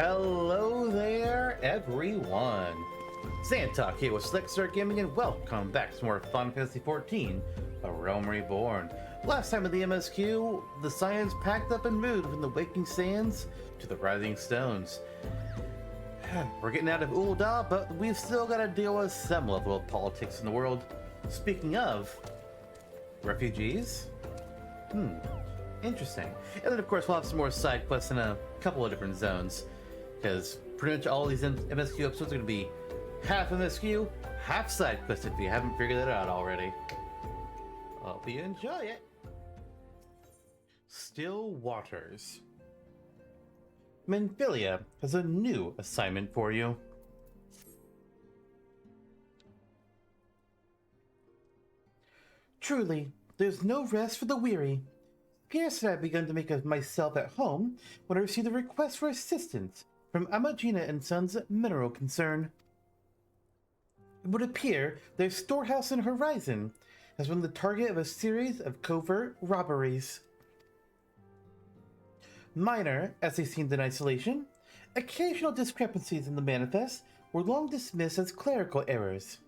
Hello there, everyone. Zantok here with Slickstar Gaming, and welcome back to more Final Fantasy XIV, A Realm Reborn. Last time in the MSQ, the Scions packed up and moved from the Waking Sands to the Rising Stones. We're getting out of Ul'dah, but we've still got to deal with some level of politics in the world. Speaking of refugees, interesting. And then of course we'll have some more side quests in a couple of different zones, because pretty much all these MSQ episodes are going to be half MSQ, half side quest if you haven't figured that out already. Hope you enjoy it. Still Waters. Menphilia has a new assignment for you. Truly, there's no rest for the weary. Scarce had I begun to make myself at home when I received a request for assistance from Amagina and Sons Mineral Concern. It would appear their storehouse in Horizon has been the target of a series of covert robberies. Minor, as they seemed in isolation, occasional discrepancies in the manifest were long dismissed as clerical errors.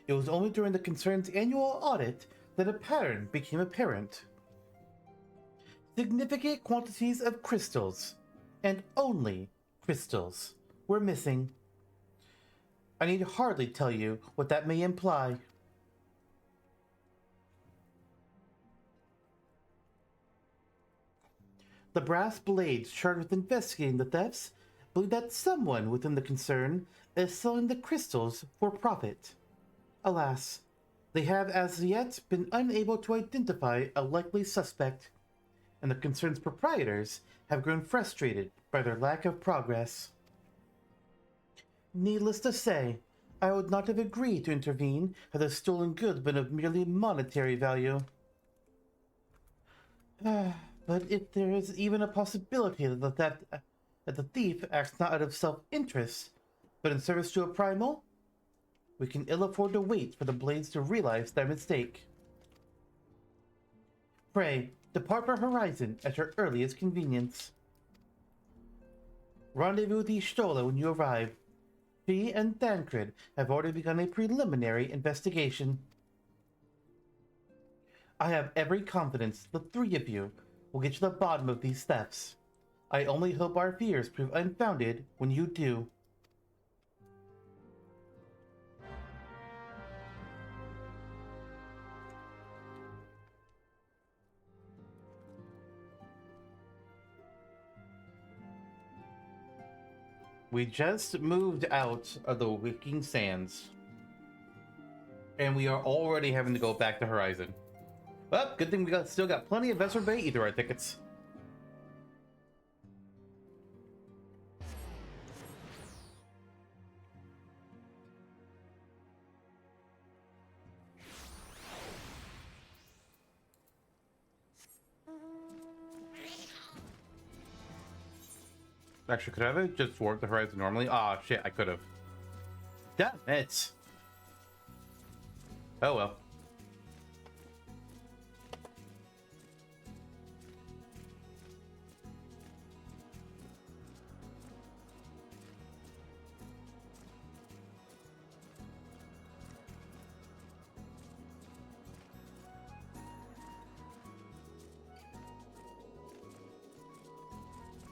It was only during the concern's annual audit that a pattern became apparent. Significant quantities of crystals, and only crystals, were missing. I need hardly tell you what that may imply. The brass blades charged with investigating the thefts believe that someone within the concern is selling the crystals for profit. Alas, they have as yet been unable to identify a likely suspect, and the concern's proprietors have grown frustrated by their lack of progress. Needless to say, I would not have agreed to intervene had the stolen goods been of merely monetary value. But if there is even a possibility that the thief acts not out of self-interest, but in service to a primal, we can ill afford to wait for the blades to realize their mistake. Pray, depart for Horizon at your earliest convenience. Rendezvous with Ul'dah when you arrive. She and Thancred have already begun a preliminary investigation. I have every confidence the three of you will get to the bottom of these thefts. I only hope our fears prove unfounded when you do. We just moved out of the Waking Sands, and we are already having to go back to Horizon. Well, good thing we still got plenty of Vesper Bay Aetheroid tickets. Actually, could I have just warped the Horizon normally? Ah, shit, I could have. Damn it! Oh well.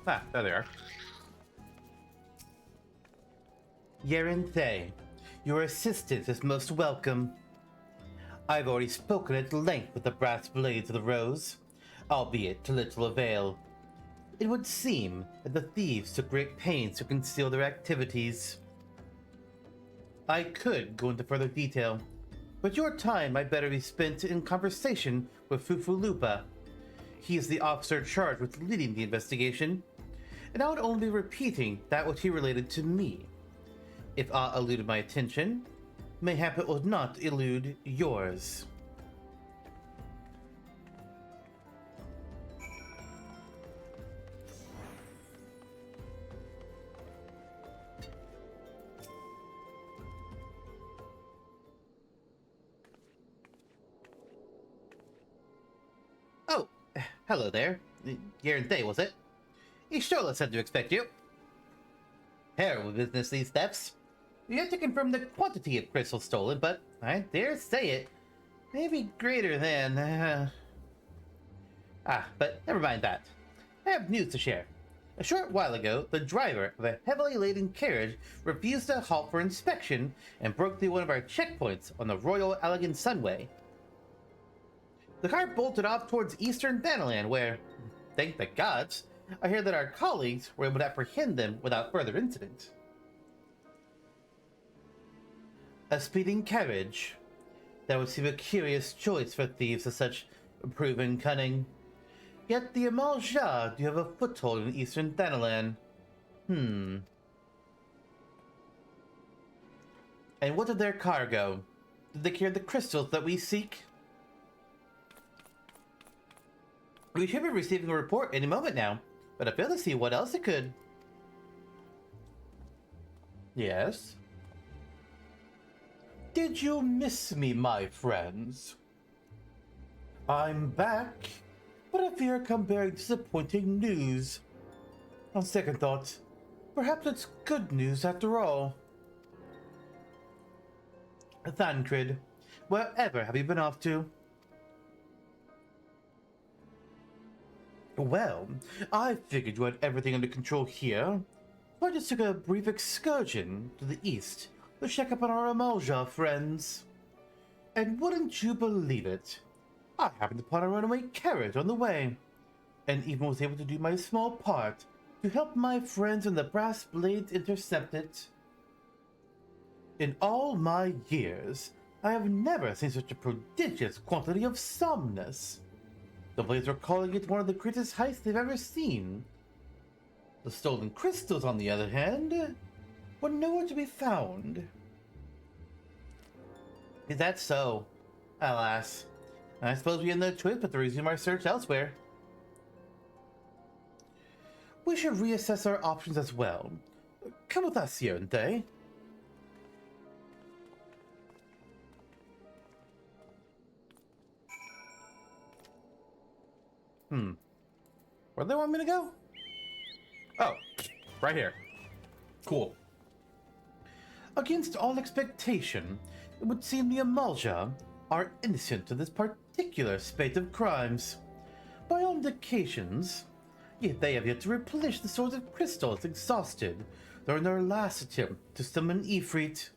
Ah, there they are. Yeren Thay, your assistance is most welcome. I've already spoken at length with the brass blades of the Rose, albeit to little avail. It would seem that the thieves took great pains to conceal their activities. I could go into further detail, but your time might better be spent in conversation with Fufulupa. He is the officer charged with leading the investigation, and I would only be repeating that which he related to me. If aught eluded my attention, mayhap it will not elude yours. Oh, hello there. Yeren Thay, was it? Ishola said to expect you. terrible business, these thefts. We have to confirm the quantity of crystals stolen, but I dare say it may be greater than... but never mind that. I have news to share. A short while ago, the driver of a heavily laden carriage refused to halt for inspection and broke through one of our checkpoints on the Royal Elegant Sunway. The car bolted off towards eastern Thanalan, where, thank the gods, I hear that our colleagues were able to apprehend them without further incident. A speeding carriage. That would seem a curious choice for thieves of such proven cunning. Yet the Ul'dah do have a foothold in eastern Thanalan. And what of their cargo? Did they carry the crystals that we seek? We should be receiving a report any moment now, but I fail to see what else it could. Yes? Did you miss me, my friends? I'm back, but I fear I come bearing disappointing news. On second thought, perhaps it's good news after all. Thancred, wherever have you been off to? Well, I figured you had everything under control here, so I just took a brief excursion to the east to check up on our Ul'dah friends. And wouldn't you believe it, I happened upon a runaway carriage on the way, and even was able to do my small part to help my friends in the Brass Blades intercept it. In all my years, I have never seen such a prodigious quantity of somnus. The Blades are calling it one of the greatest heists they've ever seen. The stolen crystals, on the other hand, were nowhere to be found. Is that so? Alas, I suppose we have no choice but to resume our search elsewhere. We should reassess our options as well. Come with us, Yerente. Where do they want me to go? Oh, right here. Cool. Against all expectation, it would seem the Ul'dah are innocent of this particular spate of crimes. By all indications, yet they have yet to replenish the stores of crystals exhausted during their last attempt to summon Ifrit.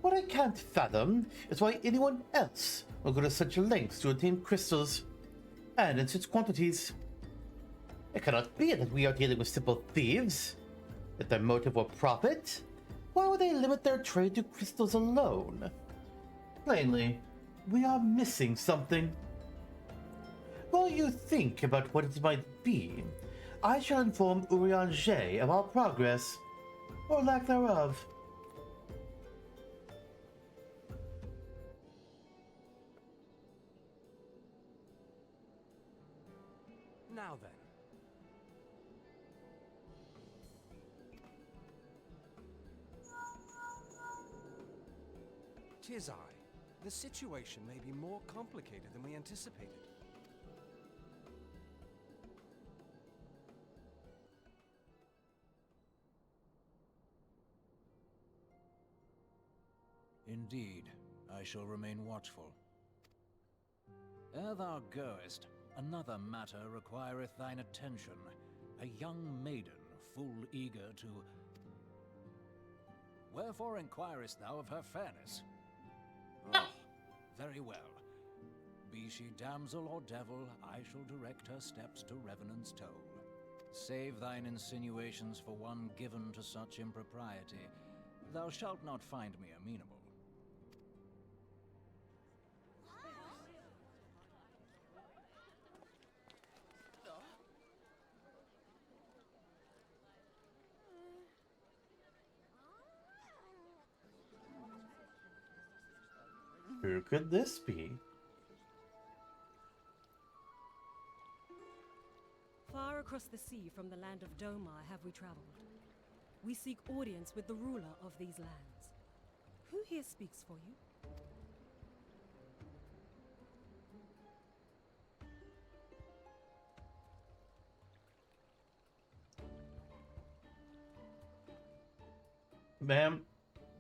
What I can't fathom is why anyone else will go to such lengths to obtain crystals, and in such quantities. It cannot be that we are dealing with simple thieves. If their motive were profit, why would they limit their trade to crystals alone? Plainly, we are missing something. While you think about what it might be, I shall inform Urianger of our progress, or lack thereof. Now then. Tis I. The situation may be more complicated than we anticipated. Indeed, I shall remain watchful. Ere thou goest, another matter requireth thine attention. A young maiden, full eager to... Wherefore inquirest thou of her fairness? Oh, very well. Be she damsel or devil, I shall direct her steps to Revenant's Toll. Save thine insinuations for one given to such impropriety. Thou shalt not find me amenable. Who could this be? Far across the sea from the land of Doma have we traveled. We seek audience with the ruler of these lands. Who here speaks for you? Ma'am,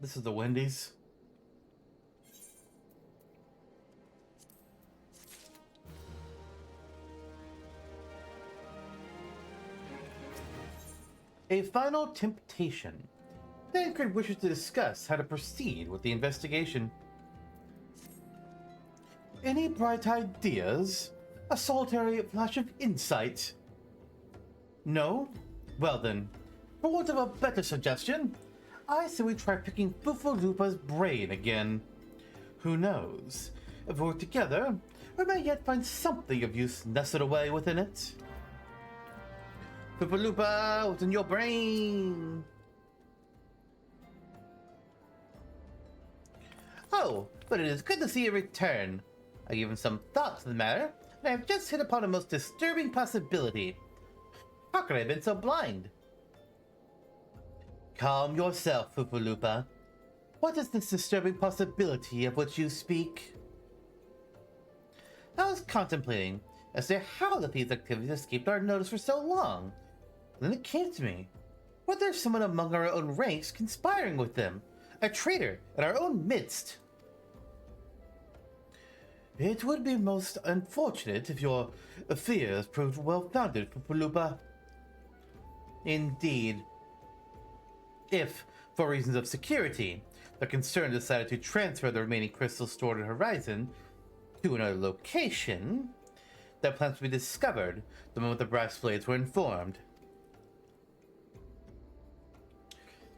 this is the Wendy's. A final temptation. Tancred wishes to discuss how to proceed with the investigation. Any bright ideas? A solitary flash of insight? No? Well then, for want of a better suggestion, I say we try picking Fufalupa's brain again. Who knows? If we're together, we may yet find something of use nestled away within it. Fufalupa, what's in your brain? Oh, but it is good to see you return. I've given some thought to the matter, and I have just hit upon a most disturbing possibility. How could I have been so blind? Calm yourself, Fufalupa. What is this disturbing possibility of which you speak? I was contemplating as to how the thieves' activities escaped our notice for so long. Then it came to me. What there's someone among our own ranks conspiring with them? A traitor in our own midst. It would be most unfortunate if your fears proved well-founded, Fufalupa. Indeed. If, for reasons of security, the concern decided to transfer the remaining crystals stored at Horizon to another location, their plans would be discovered the moment the brass blades were informed.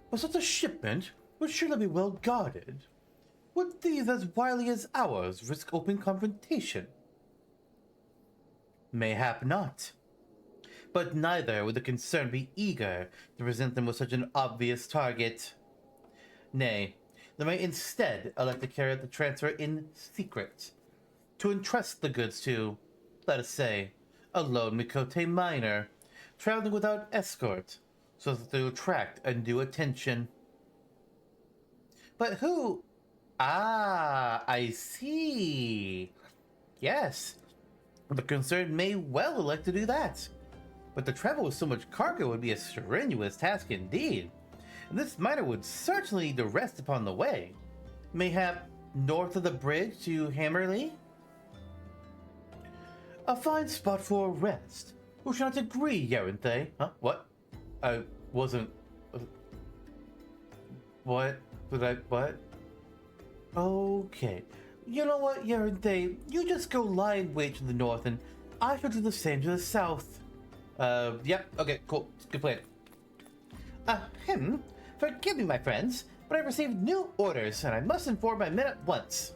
But such a shipment would surely be well guarded. Would thieves as wily as ours risk open confrontation? Mayhap not. But neither would the concern be eager to present them with such an obvious target. Nay, they may instead elect to carry out the transfer in secret, to entrust the goods to, let us say, a lone Mikote miner, traveling without escort, so as to attract undue attention. But who? Ah, I see. Yes, the concern may well elect to do that. But to travel with so much cargo would be a strenuous task indeed, and this miner would certainly need to rest upon the way. Mayhap north of the bridge to Hammerley? A fine spot for a rest. We should not agree, Yaranthe. Huh? What? I wasn't... What? What? Okay. You know what, Yaranthe? You just go lie in wait to the north, and I shall do the same to the south. Yep, okay, cool. Good plan. Forgive me, my friends, but I've received new orders, and I must inform my men at once.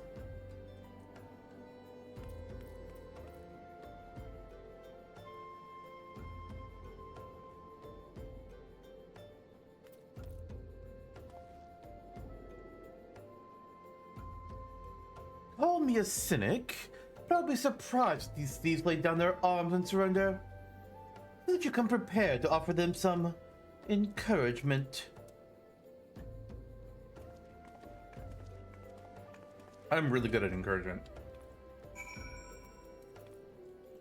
Call me a cynic, but I'll be surprised if these thieves lay down their arms and surrender. Did you come prepared to offer them some encouragement? I'm really good at encouragement.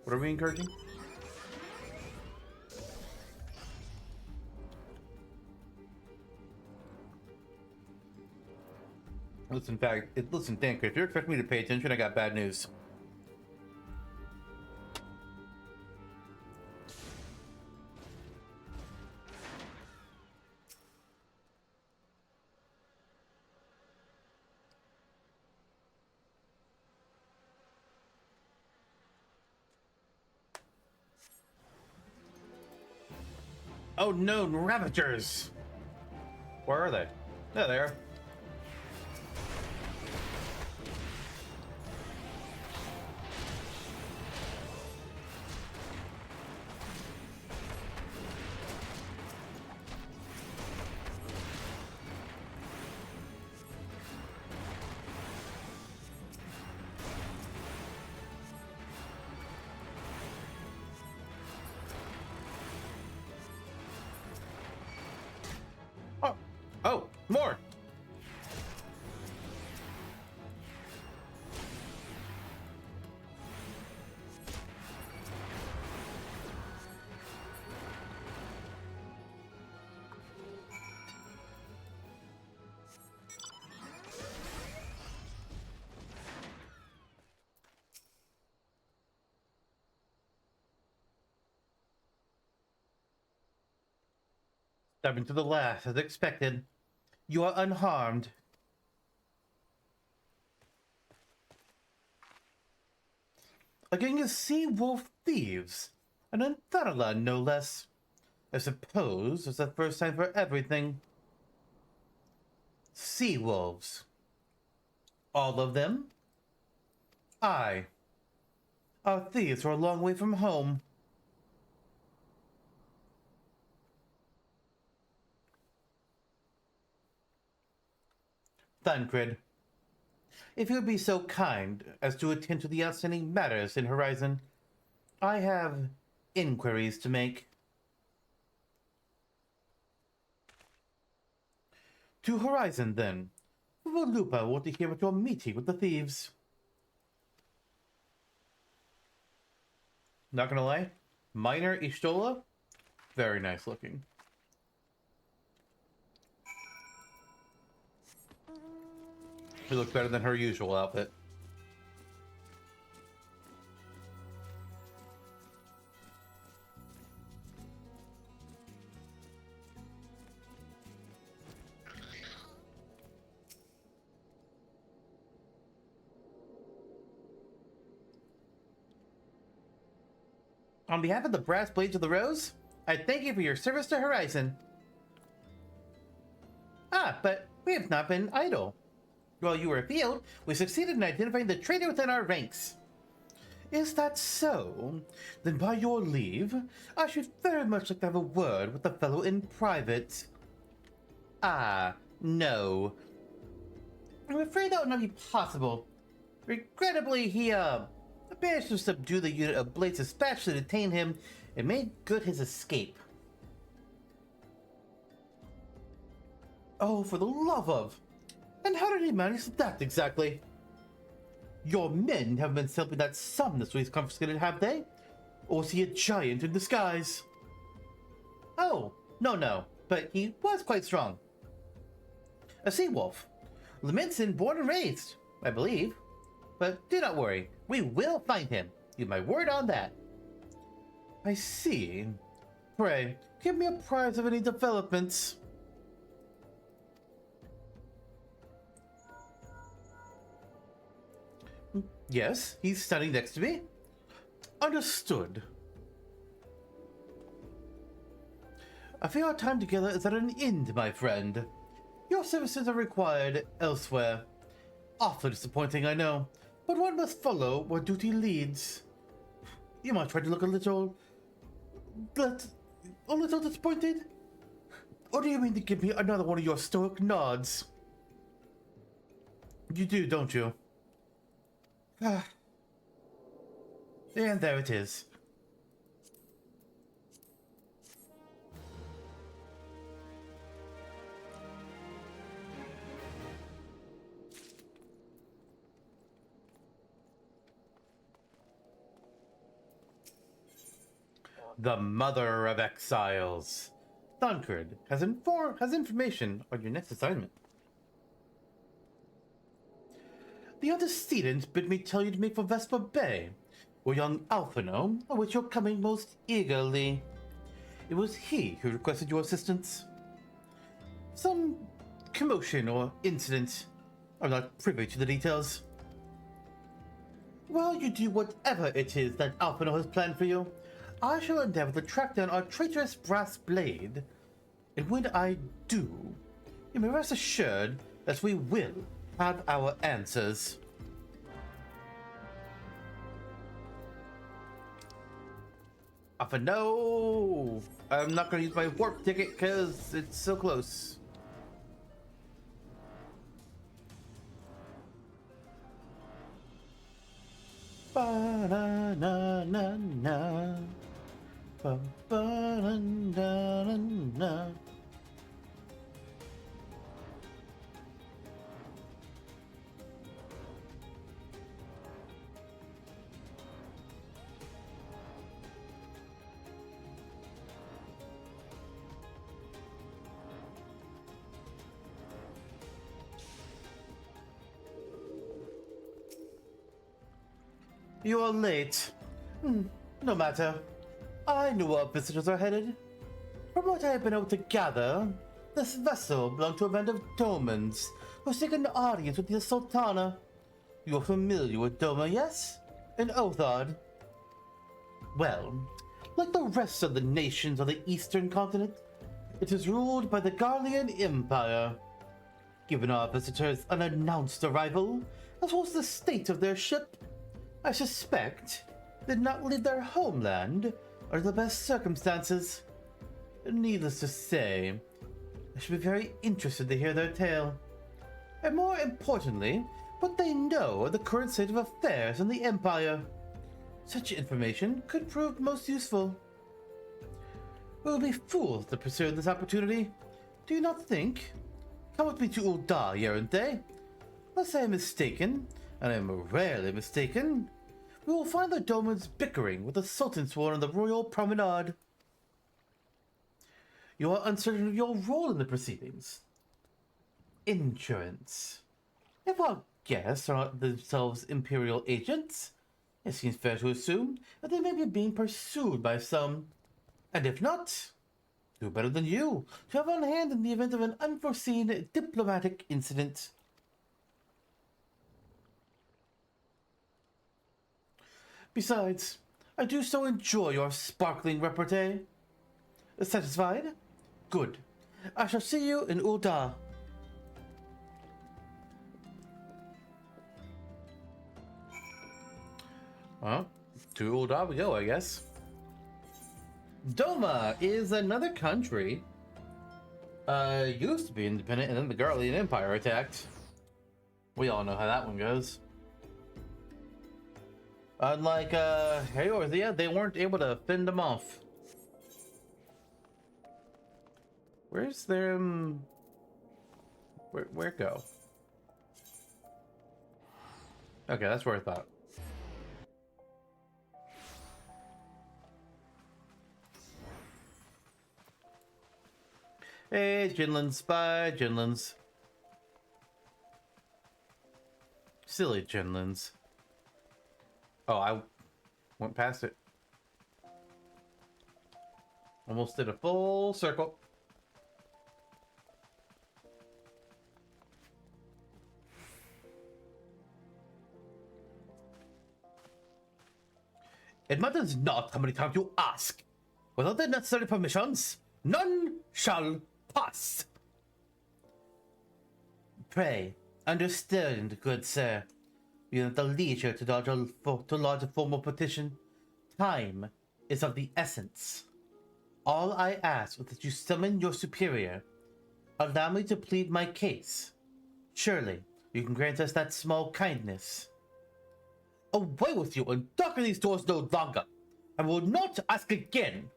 What are we encouraging? Listen, Danker, if you're expecting me to pay attention, I got bad news. Oh no, Ravagers! Where are they? There they are. Oh, more! Diving to the last, as expected. You are unharmed. A gang of sea wolf thieves. An Antharla, no less. I suppose it's the first time for everything. Sea wolves. All of them? Aye. Our thieves are a long way from home. Thancred, if you would be so kind as to attend to the outstanding matters in Horizon, I have inquiries to make. To Horizon, then. Lupa want to hear about your meeting with the thieves. Not gonna lie, Minor Ishtola, very nice looking. She looks better than her usual outfit. On behalf of the Brass Blades of the Rose, I thank you for your service to Horizon. Ah, but we have not been idle. While you were afield, we succeeded in identifying the traitor within our ranks. Is that so? Then by your leave, I should very much like to have a word with the fellow in private. Ah, no. I'm afraid that would not be possible. Regrettably, he, managed to subdue the unit of Blades dispatched to detain him and made good his escape. Oh, for the love of... And how did he manage that exactly? Your men haven't been simply that sum this week's confiscated, have they? Or is he a giant in disguise? Oh, no, but he was quite strong. A sea wolf. Leminson born and raised, I believe. But do not worry, we will find him. Give my word on that. I see. Pray, give me apprise of any developments. Yes, he's standing next to me. Understood. I fear our time together is at an end, my friend. Your services are required elsewhere. Awfully disappointing, I know, but one must follow where duty leads. You might try to look a little disappointed? Or do you mean to give me another one of your stoic nods? You do, don't you? And there it is. The Mother of Exiles. Thancred has information on your next assignment. The antecedents bid me tell you to make for Vespa Bay, where young Alphino awaits your coming most eagerly. It was he who requested your assistance. Some commotion or incident. I'm not privy to the details. While you do whatever it is that Alphino has planned for you, I shall endeavor to track down our traitorous brass blade. And when I do, you may rest assured that we will have our answers. No, I'm not going to use my warp ticket because it's so close. Ba-na-na-na-na. Ba-ba-na-na-na-na. You are late. No matter. I know where our visitors are headed. From what I have been able to gather, this vessel belonged to a band of Domans who seek an audience with the Sultana. You're familiar with Doma, yes? And Ul'dah? Well, like the rest of the nations of the eastern continent, it is ruled by the Garlean Empire. Given our visitors' unannounced arrival, as well as the state of their ship, I suspect they did not leave their homeland under the best circumstances. Needless to say, I should be very interested to hear their tale. And more importantly, what they know of the current state of affairs in the Empire. Such information could prove most useful. We will be fools to pursue this opportunity. Do you not think? Come with me to Ul'dah, Yerente. Unless I am mistaken, and I am rarely mistaken, we will find the Domans bickering with the Sultan Sworn on the Royal Promenade. You are uncertain of your role in the proceedings. Insurance. If our guests are not themselves Imperial agents, it seems fair to assume that they may be being pursued by some. And if not, who better than you to have on hand in the event of an unforeseen diplomatic incident? Besides, I do so enjoy your sparkling repartee. Satisfied? Good. I shall see you in Ul'dah. Well, to Ul'dah we go, I guess. Doma is another country. Used to be independent, and then the Garlean Empire attacked. We all know how that one goes. Unlike, Eorzea, they weren't able to fend them off. Where's their, where go? Okay, that's where I thought. Hey, Jinlins, bye, Jinlins. Silly Jinlins. Oh, I went past it. Almost did a full circle. It matters not how many times you ask. Without the necessary permissions, none shall pass. Pray, understand, good sir. You have the leisure to lodge a formal petition. Time is of the essence. All I ask is that you summon your superior. Allow me to plead my case. Surely, you can grant us that small kindness. Away with you and darken these doors no longer. I will not ask again.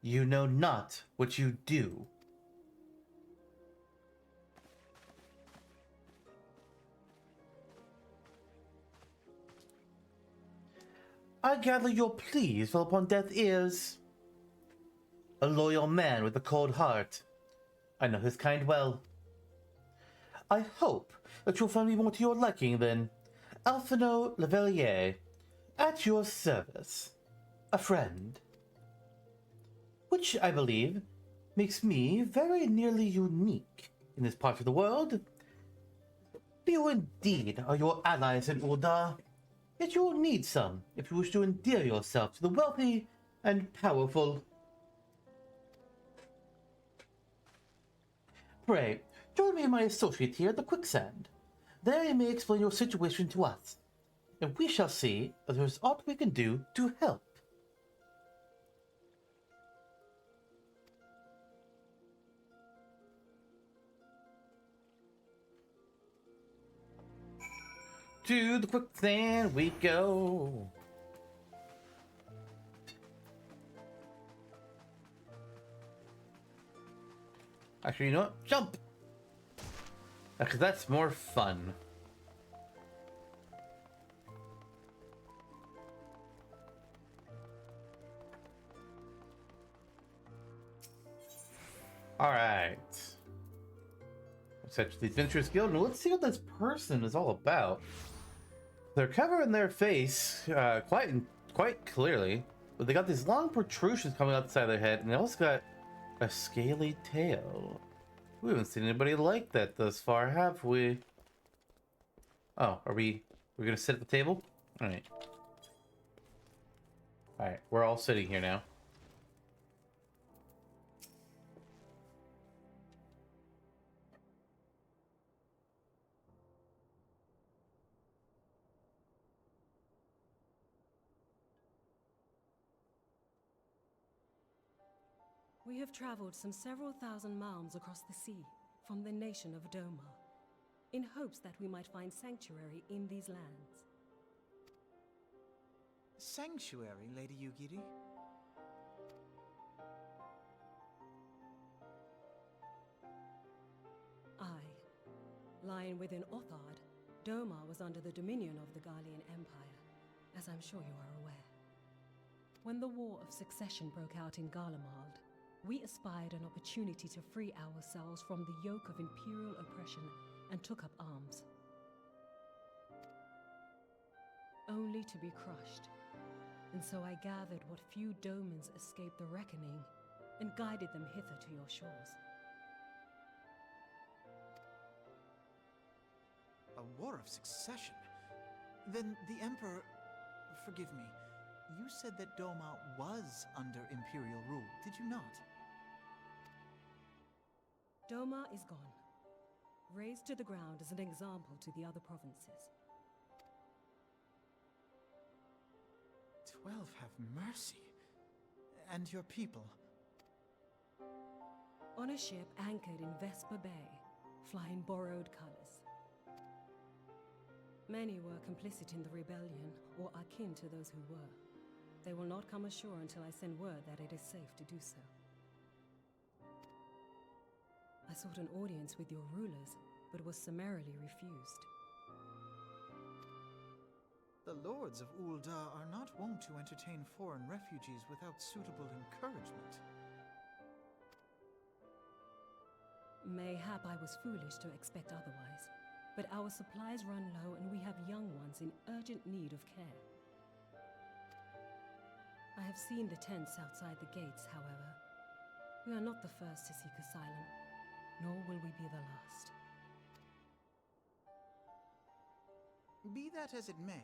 You know not what you do. I gather your pleas fell upon deaf ears. A loyal man with a cold heart. I know his kind well. I hope that you'll find me more to your liking then. Alphino Lavalier, at your service. A friend. Which, I believe, makes me very nearly unique in this part of the world. Few indeed are your allies in Ul'dah, yet you will need some if you wish to endear yourself to the wealthy and powerful. Pray, join me and my associate here at the Quicksand. There you may explain your situation to us, and we shall see if there is aught we can do to help. To the Quicksand we go. Actually, you know what? Jump! Because that's more fun. Alright. Such the Adventurous Guild, and let's see what this person is all about. They're covering their face quite clearly. But they got these long protrusions coming out the side of their head, and they also got a scaly tail. We haven't seen anybody like that thus far, have we? Oh, we're gonna sit at the table? Alright. Alright, we're all sitting here now. We have traveled some several thousand miles across the sea from the nation of Doma, in hopes that we might find sanctuary in these lands. Sanctuary, Lady Yugiri? Aye. Lying within Ul'dah, Doma was under the dominion of the Garlean Empire, as I'm sure you are aware. When the War of Succession broke out in Garlemald, we espied an opportunity to free ourselves from the yoke of imperial oppression and took up arms. Only to be crushed. And so I gathered what few Domans escaped the reckoning and guided them hither to your shores. A war of succession? Then the Emperor... Forgive me. You said that Doma was under Imperial rule, did you not? Doma is gone. Razed to the ground as an example to the other provinces. 12 have mercy. And your people? On a ship anchored in Vesper Bay, flying borrowed colors. Many were complicit in the rebellion, or akin to those who were. They will not come ashore until I send word that it is safe to do so. I sought an audience with your rulers, but was summarily refused. The lords of Ul'dah are not wont to entertain foreign refugees without suitable encouragement. Mayhap I was foolish to expect otherwise, but our supplies run low and we have young ones in urgent need of care. I have seen the tents outside the gates, however. We are not the first to seek asylum, nor will we be the last. Be that as it may,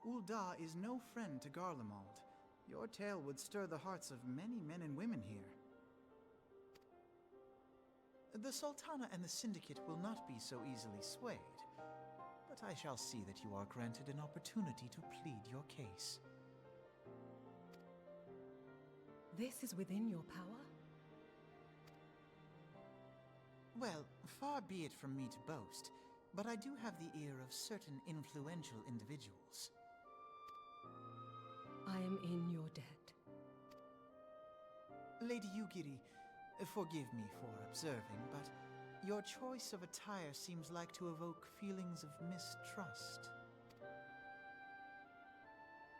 Ul'dah is no friend to Garlemald. Your tale would stir the hearts of many men and women here. The Sultana and the Syndicate will not be so easily swayed, but I shall see that you are granted an opportunity to plead your case. This is within your power? Well, far be it from me to boast, but I do have the ear of certain influential individuals. I am in your debt. Lady Yugiri, forgive me for observing, but your choice of attire seems like to evoke feelings of mistrust.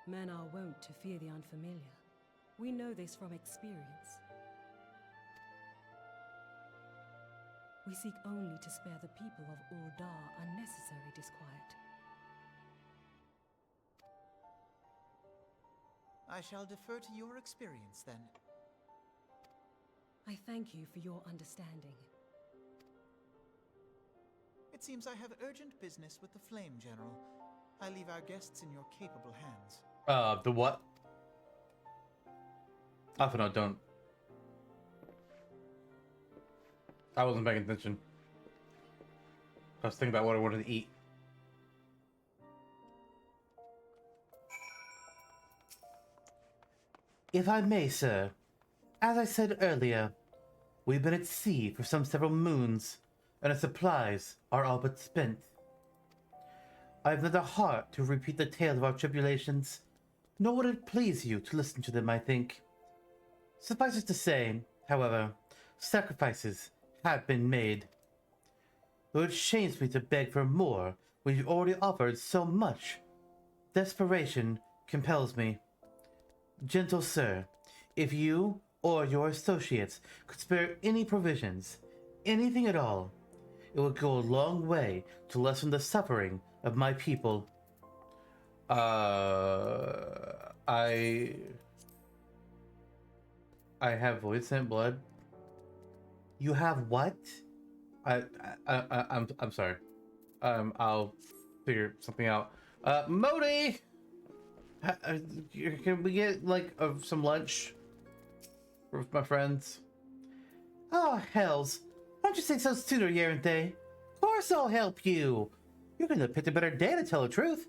Men are wont to fear the unfamiliar. We know this from experience. We seek only to spare the people of Ul'dah unnecessary disquiet. I shall defer to your experience, then. I thank you for your understanding. It seems I have urgent business with the Flame General. I leave our guests in your capable hands. The what? Oh, no, don't. I wasn't paying attention. I was thinking about what I wanted to eat. If I may, sir, as I said earlier, we've been at sea for some several moons, and our supplies are all but spent. I have not the heart to repeat the tale of our tribulations, nor would it please you to listen to them, I think. Suffice it to say, however, sacrifices have been made. Though it shames me to beg for more when you've already offered so much, desperation compels me. Gentle sir, if you or your associates could spare any provisions, anything at all, it would go a long way to lessen the suffering of my people. I have voice and blood. You have what? I'm sorry. I'll figure something out. Modi, can we get like some lunch with my friends? Oh hells! Why don't you say so sooner, Yarente? Of course I'll help you. You're gonna pick a better day to tell the truth.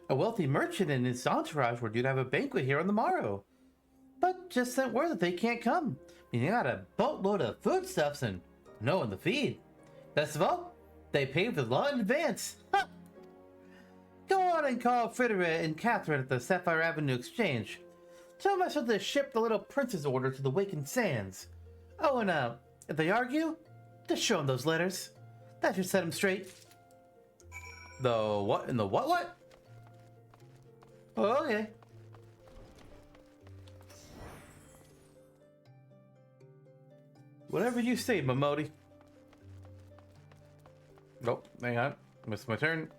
A wealthy merchant and his entourage were due to have a banquet here on the morrow, but just sent word that they can't come. I mean, they got a boatload of foodstuffs and no one to feed. Best of all, they paid with law in advance. Ha! Go on and call Frederick and Catherine at the Sapphire Avenue Exchange. Tell them I shall ship the little prince's order to the Wakened Sands. Oh, and if they argue, just show them those letters. That should set them straight. The what? And the what? Oh, okay. Whatever you say, Momodi. Nope, hang on. Missed my turn.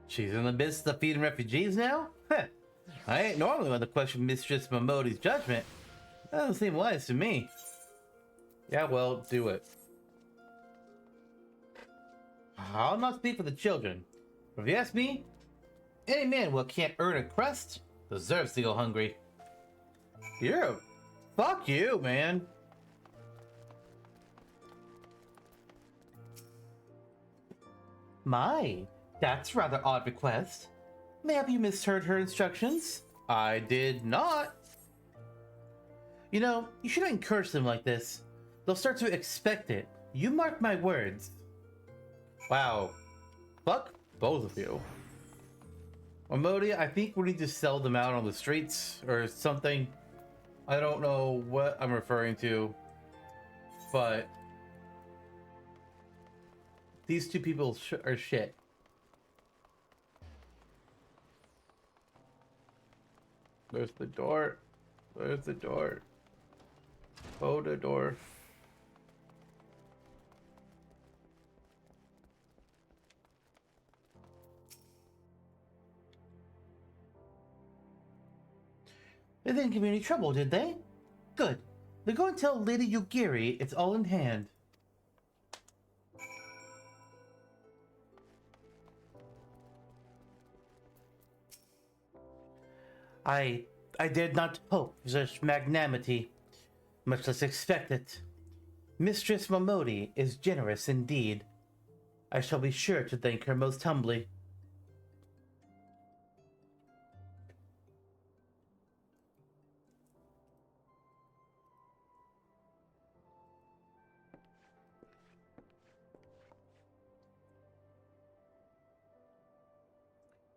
She's in the midst of feeding refugees now? Heh. I ain't normally one to question Mistress Momodi's judgment. That doesn't seem wise to me. Yeah, well, do it. I'll not speak for the children, but if you ask me, any man who can't earn a crust deserves to go hungry. Fuck you, man. My, that's rather odd request. Maybe you misheard her instructions? I did not. You know, you shouldn't encourage them like this. They'll start to expect it. You mark my words. Wow. Fuck both of you. Momodi, I think we need to sell them out on the streets or something. I don't know what I'm referring to, but these two people are shit. There's the door. There's the door. Oh, the door. They didn't give me any trouble, did they? Good. They're going to tell Lady Yugiri it's all in hand. I dared not hope for such magnanimity, much less expect it. Mistress Momodi is generous indeed. I shall be sure to thank her most humbly.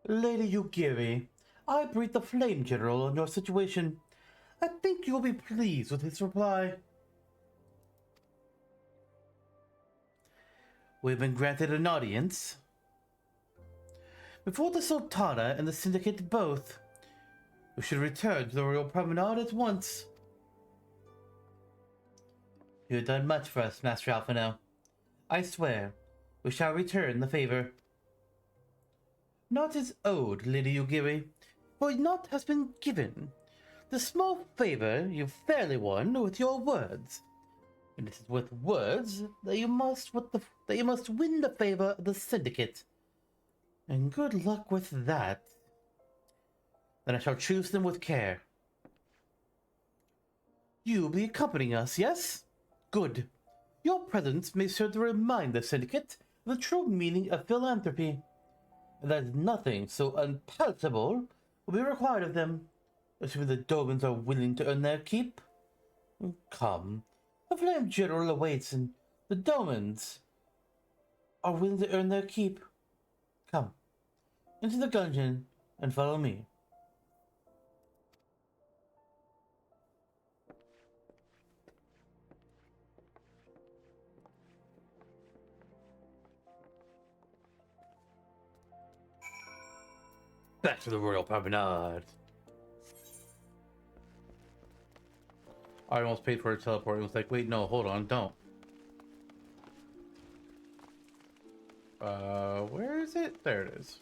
Lady Yugiri, I breathe the flame general on your situation. I think you will be pleased with his reply. We've been granted an audience. Before the Sultana and the Syndicate both, we should return to the Royal Promenade at once. You have done much for us, Master Alphino. I swear, we shall return the favor. Not as owed, Lady Yugiri, for naught has been given. The small favor you fairly won with your words. And it is with words that you must win the favor of the Syndicate. And good luck with that. Then I shall choose them with care. You'll be accompanying us, yes? Good. Your presence may serve to remind the Syndicate of the true meaning of philanthropy. And that nothing so unpalatable will be required of them, assuming the Domans are willing to earn their keep. Come, the Flame General awaits, and the Domans are willing to earn their keep. Come, into the dungeon and follow me. Back to the Royal Promenade. I almost paid for a teleport and was like, wait, no, hold on, don't. Where is it? There it is.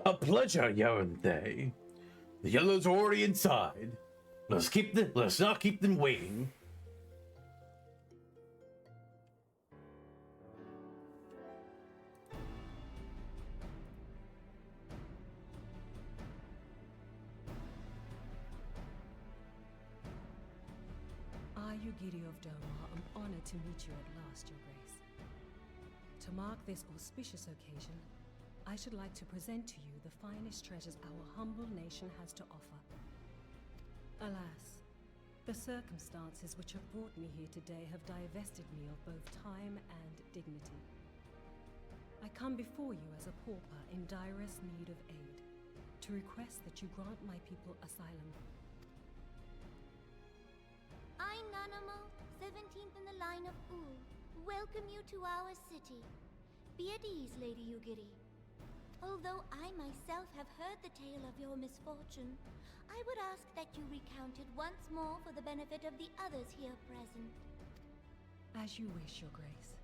A pleasure, Yaranthe. The yellows are already inside. Let's not keep them waiting. Giddy of Doma, I'm honored to meet you at last, Your Grace. To mark this auspicious occasion, I should like to present to you the finest treasures our humble nation has to offer. Alas, the circumstances which have brought me here today have divested me of both time and dignity. I come before you as a pauper in direst need of aid, to request that you grant my people asylum. I, Nanamo, 17th in the line of Ul, welcome you to our city. Be at ease, Lady Yugiri. Although I myself have heard the tale of your misfortune, I would ask that you recount it once more for the benefit of the others here present. As you wish, Your Grace.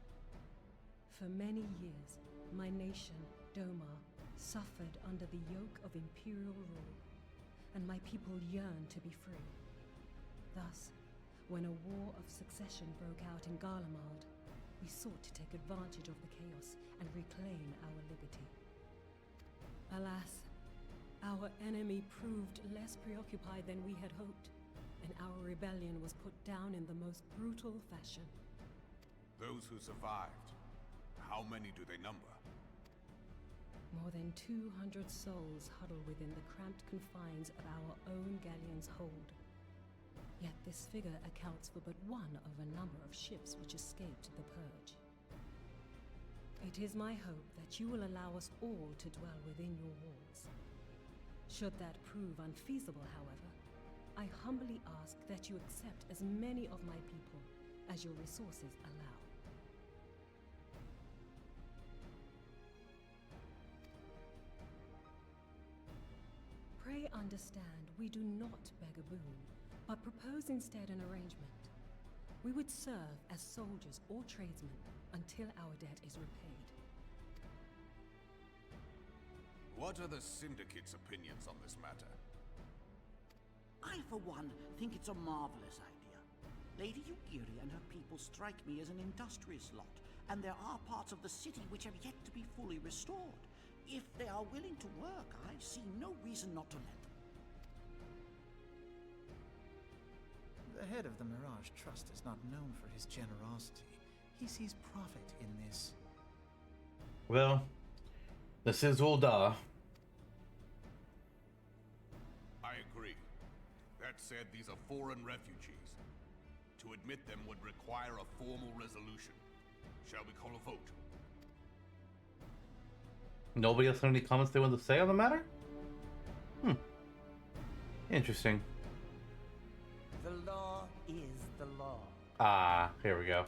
For many years, my nation, Doma, suffered under the yoke of imperial rule, and my people yearned to be free. Thus, when a war of succession broke out in Garlemald, we sought to take advantage of the chaos and reclaim our liberty. Alas, our enemy proved less preoccupied than we had hoped, and our rebellion was put down in the most brutal fashion. Those who survived, how many do they number? More than 200 souls huddle within the cramped confines of our own galleon's hold. Yet this figure accounts for but one of a number of ships which escaped the Purge. It is my hope that you will allow us all to dwell within your walls. Should that prove unfeasible, however, I humbly ask that you accept as many of my people as your resources allow. Pray understand, we do not beg a boon, but propose instead an arrangement. We would serve as soldiers or tradesmen until our debt is repaid. What are the Syndicate's opinions on this matter? I, for one, think it's a marvelous idea. Lady Yugiri and her people strike me as an industrious lot, and there are parts of the city which have yet to be fully restored. If they are willing to work, I see no reason not to let them. The head of the Mirage Trust is not known for his generosity. He sees profit in this. Well, this is Ul'dah. I agree. That said, these are foreign refugees. To admit them would require a formal resolution. Shall we call a vote? Nobody else have any comments they want to say on the matter? Interesting. The law is the law. Ah, here we go.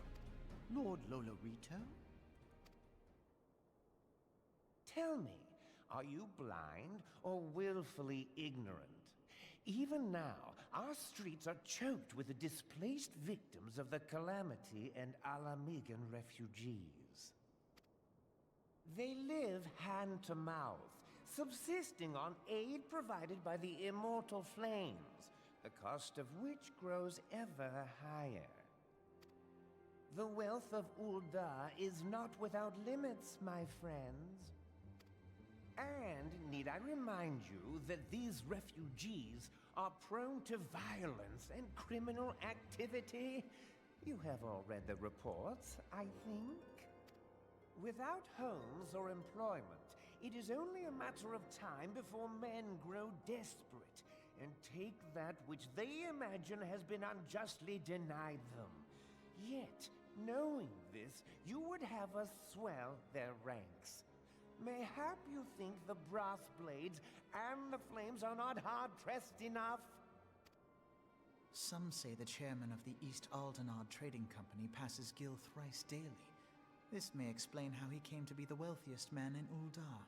Lord Lolorito? Tell me, are you blind or willfully ignorant? Even now, our streets are choked with the displaced victims of the Calamity and Alamigan refugees. They live hand to mouth, subsisting on aid provided by the immortal flames, the cost of which grows ever higher. The wealth of Ul'dah is not without limits, my friends. And need I remind you that these refugees are prone to violence and criminal activity? You have all read the reports, I think. Without homes or employment, it is only a matter of time before men grow desperate and take that which they imagine has been unjustly denied them. Yet, Knowing this, you would have us swell their ranks. Mayhap you think the brass blades and the flames are not hard-pressed enough? Some say the chairman of the East Ul'dah Trading Company passes Gil thrice daily. This may explain how he came to be the wealthiest man in Ul'dah.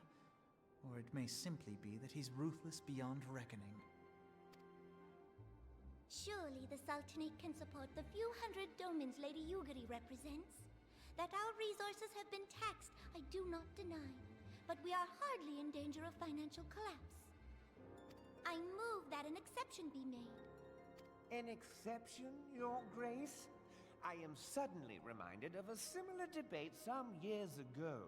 Or it may simply be that he's ruthless beyond reckoning. Surely the Sultanate can support the few hundred domins Lady Yugiri represents. That our resources have been taxed, I do not deny. But we are hardly in danger of financial collapse. I move that an exception be made. An exception, Your Grace? I am suddenly reminded of a similar debate some years ago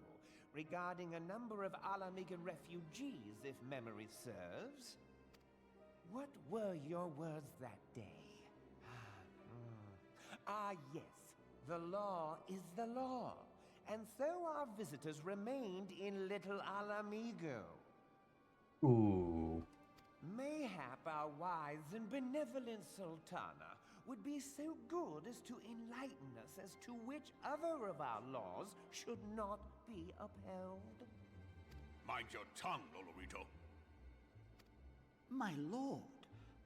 regarding a number of Alamigan refugees, if memory serves. What were your words that day? Yes. The law is the law. And so our visitors remained in Little Alamigo. Ooh. Mayhap our wise and benevolent Sultana would be so good as to enlighten us as to which other of our laws should not be upheld. Mind your tongue, Olorito. My lord,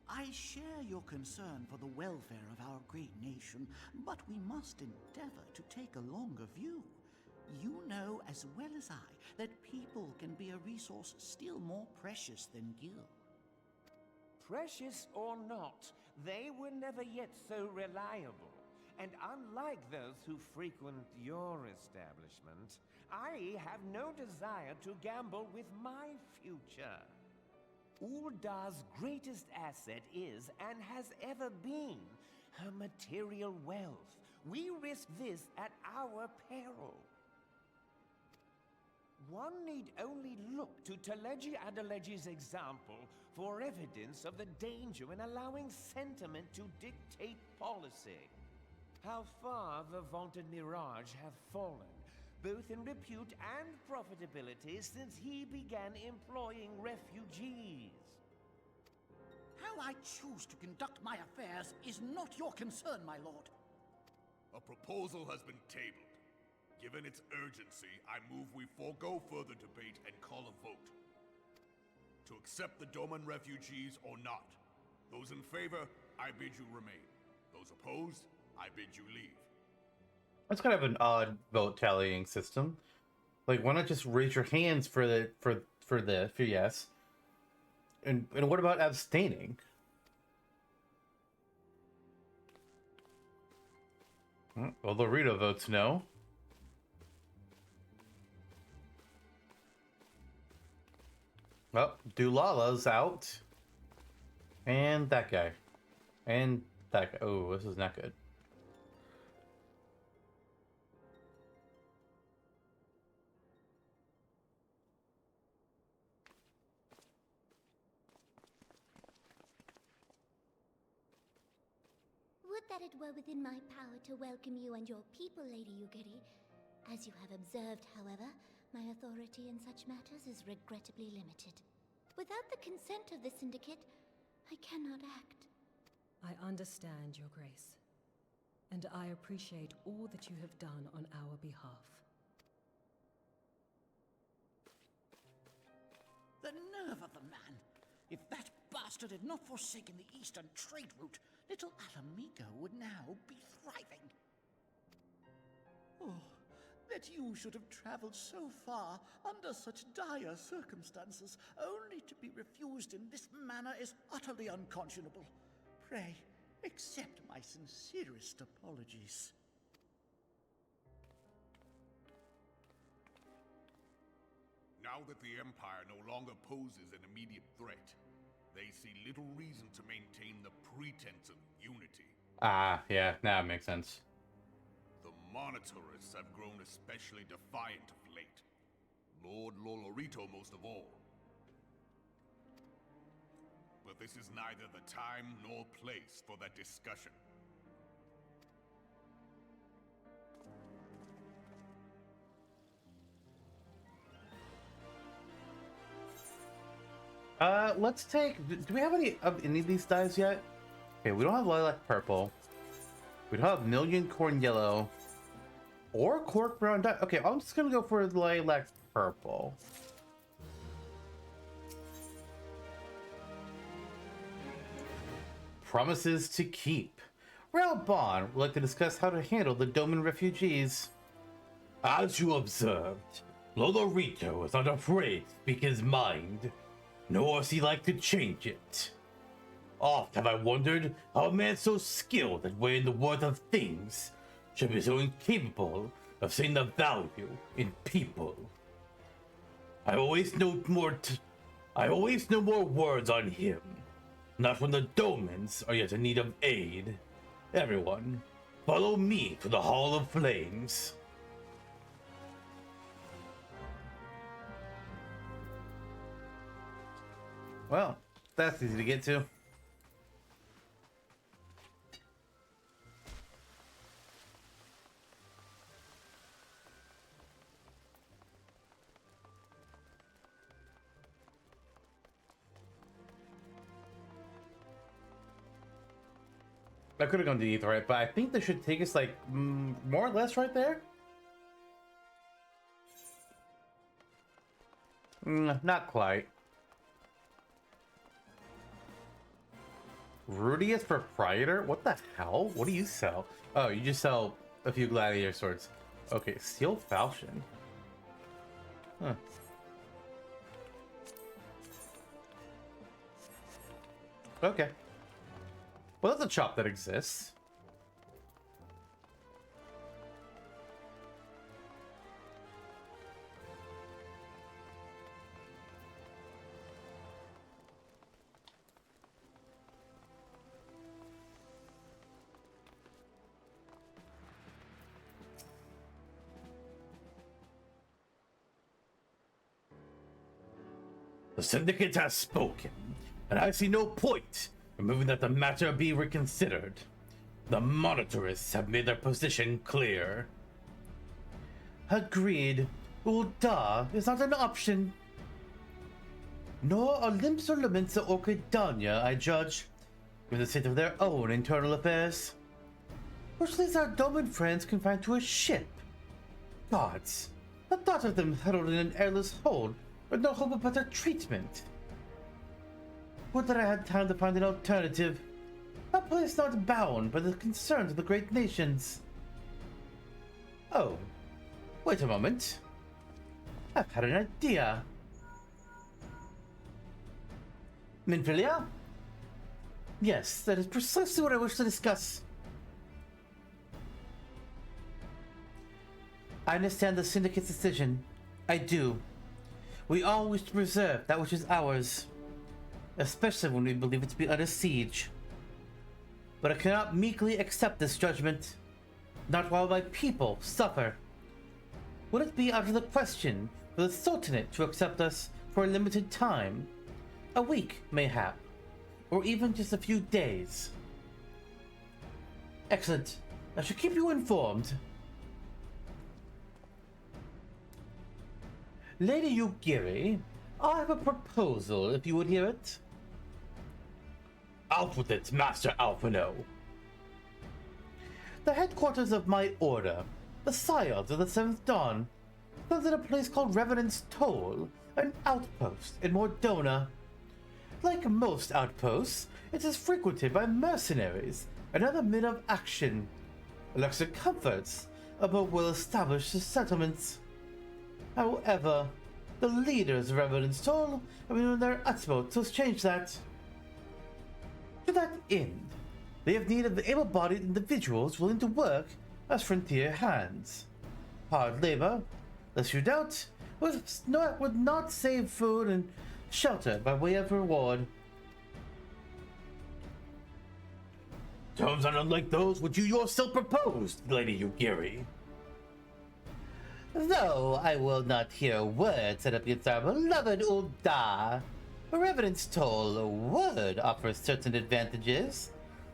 I share your concern for the welfare of our great nation, but we must endeavor to take a longer view. You know as well as I that people can be a resource still more precious than gil. Precious or not, they were never yet so reliable. And unlike those who frequent your establishment, I have no desire to gamble with my future. Ul'dah's greatest asset is, and has ever been, her material wealth. We risk this at our peril. One need only look to Teleji Adeleji's example for evidence of the danger in allowing sentiment to dictate policy. How far the vaunted Mirage have fallen, both in repute and profitability, since he began employing refugees. How I choose to conduct my affairs is not your concern, my lord. A proposal has been tabled. Given its urgency, I move we forego further debate and call a vote. To accept the Doman refugees or not. Those in favor, I bid you remain. Those opposed, I bid you leave. That's kind of an odd vote tallying system. Like, why not just raise your hands for yes? And what about abstaining? Well, Lorito votes no. Well, Dulala's out. And that guy. And that guy. Oh, this is not good. Would that it were within my power to welcome you and your people, Lady Yugiri. As you have observed, however, my authority in such matters is regrettably limited. Without the consent of the Syndicate, I cannot act. I understand, Your Grace. And I appreciate all that you have done on our behalf. The nerve of the man! If that bastard had not forsaken the eastern trade route, Little Alamigo would now be thriving. Oh, that you should have traveled so far under such dire circumstances, only to be refused in this manner is utterly unconscionable. Pray, accept my sincerest apologies. Now that the Empire no longer poses an immediate threat, they see little reason to maintain the pretense of unity. Ah, yeah, now it makes sense. The Monitorists have grown especially defiant of late. Lord Lolorito most of all. But this is neither the time nor place for that discussion. Let's take... Do we have any of these dyes yet? Okay, we don't have Lilac Purple. We don't have Million Corn Yellow. Or cork brown dye. Okay, I'm just gonna go for lilac purple. Promises to keep. Realm Reborn would like to discuss how to handle the Doman refugees. As you observed, Lolorito is not afraid to speak his mind, nor is he like to change it. Oft have I wondered how a man so skilled at weighing the worth of things should be so incapable of seeing the value in people. I always know more words on him. Not when the Domans are yet in need of aid. Everyone, follow me to the Hall of Flames. Well, that's easy to get to. I could have gone to Ether, right? But I think this should take us, like, more or less right there? Not quite. Rudius Proprietor? What the hell? What do you sell? Oh, you just sell a few gladiator swords. Okay, Steel Falchion. Huh. Okay. Well, that's a shop that exists. The Syndicate has spoken, and I see no point in moving that the matter be reconsidered. The Monitorists have made their position clear. Agreed. Ul'dah is not an option. Nor are Limps or Lamenta or Kedania, I judge, in the state of their own internal affairs. Which leaves our Doman friends confined to a ship. Gods, the thought of them huddled in an airless hold with no hope of better treatment. Would that I had time to find an alternative. A place not bound by the concerns of the great nations. Oh, wait a moment. I've had an idea. Minfilia? Yes, that is precisely what I wish to discuss. I understand the Syndicate's decision. I do. We all wish to preserve that which is ours, especially when we believe it to be under siege. But I cannot meekly accept this judgment, not while my people suffer. Would it be out of the question for the Sultanate to accept us for a limited time? A week, mayhap, or even just a few days? Excellent. I shall keep you informed. Lady Yugiri, I have a proposal, if you would hear it. Out with it, Master Alphino. The headquarters of my order, the Scions of the Seventh Dawn, stands in a place called Revenant's Toll, an outpost in Mordona. Like most outposts, it is frequented by mercenaries and other men of action, and lacks the comforts of more well-established settlements. However, the leaders of Revenant's Toll have been doing their utmost to change that. To that end, they have need of able-bodied individuals willing to work as frontier hands. Hard labor, lest you doubt, would not save food and shelter by way of reward. Terms are unlike those which you yourself proposed, Lady Yugiri. Though I will not hear a word set up against our beloved Ul'dah, Revenant's Toll would offer certain advantages,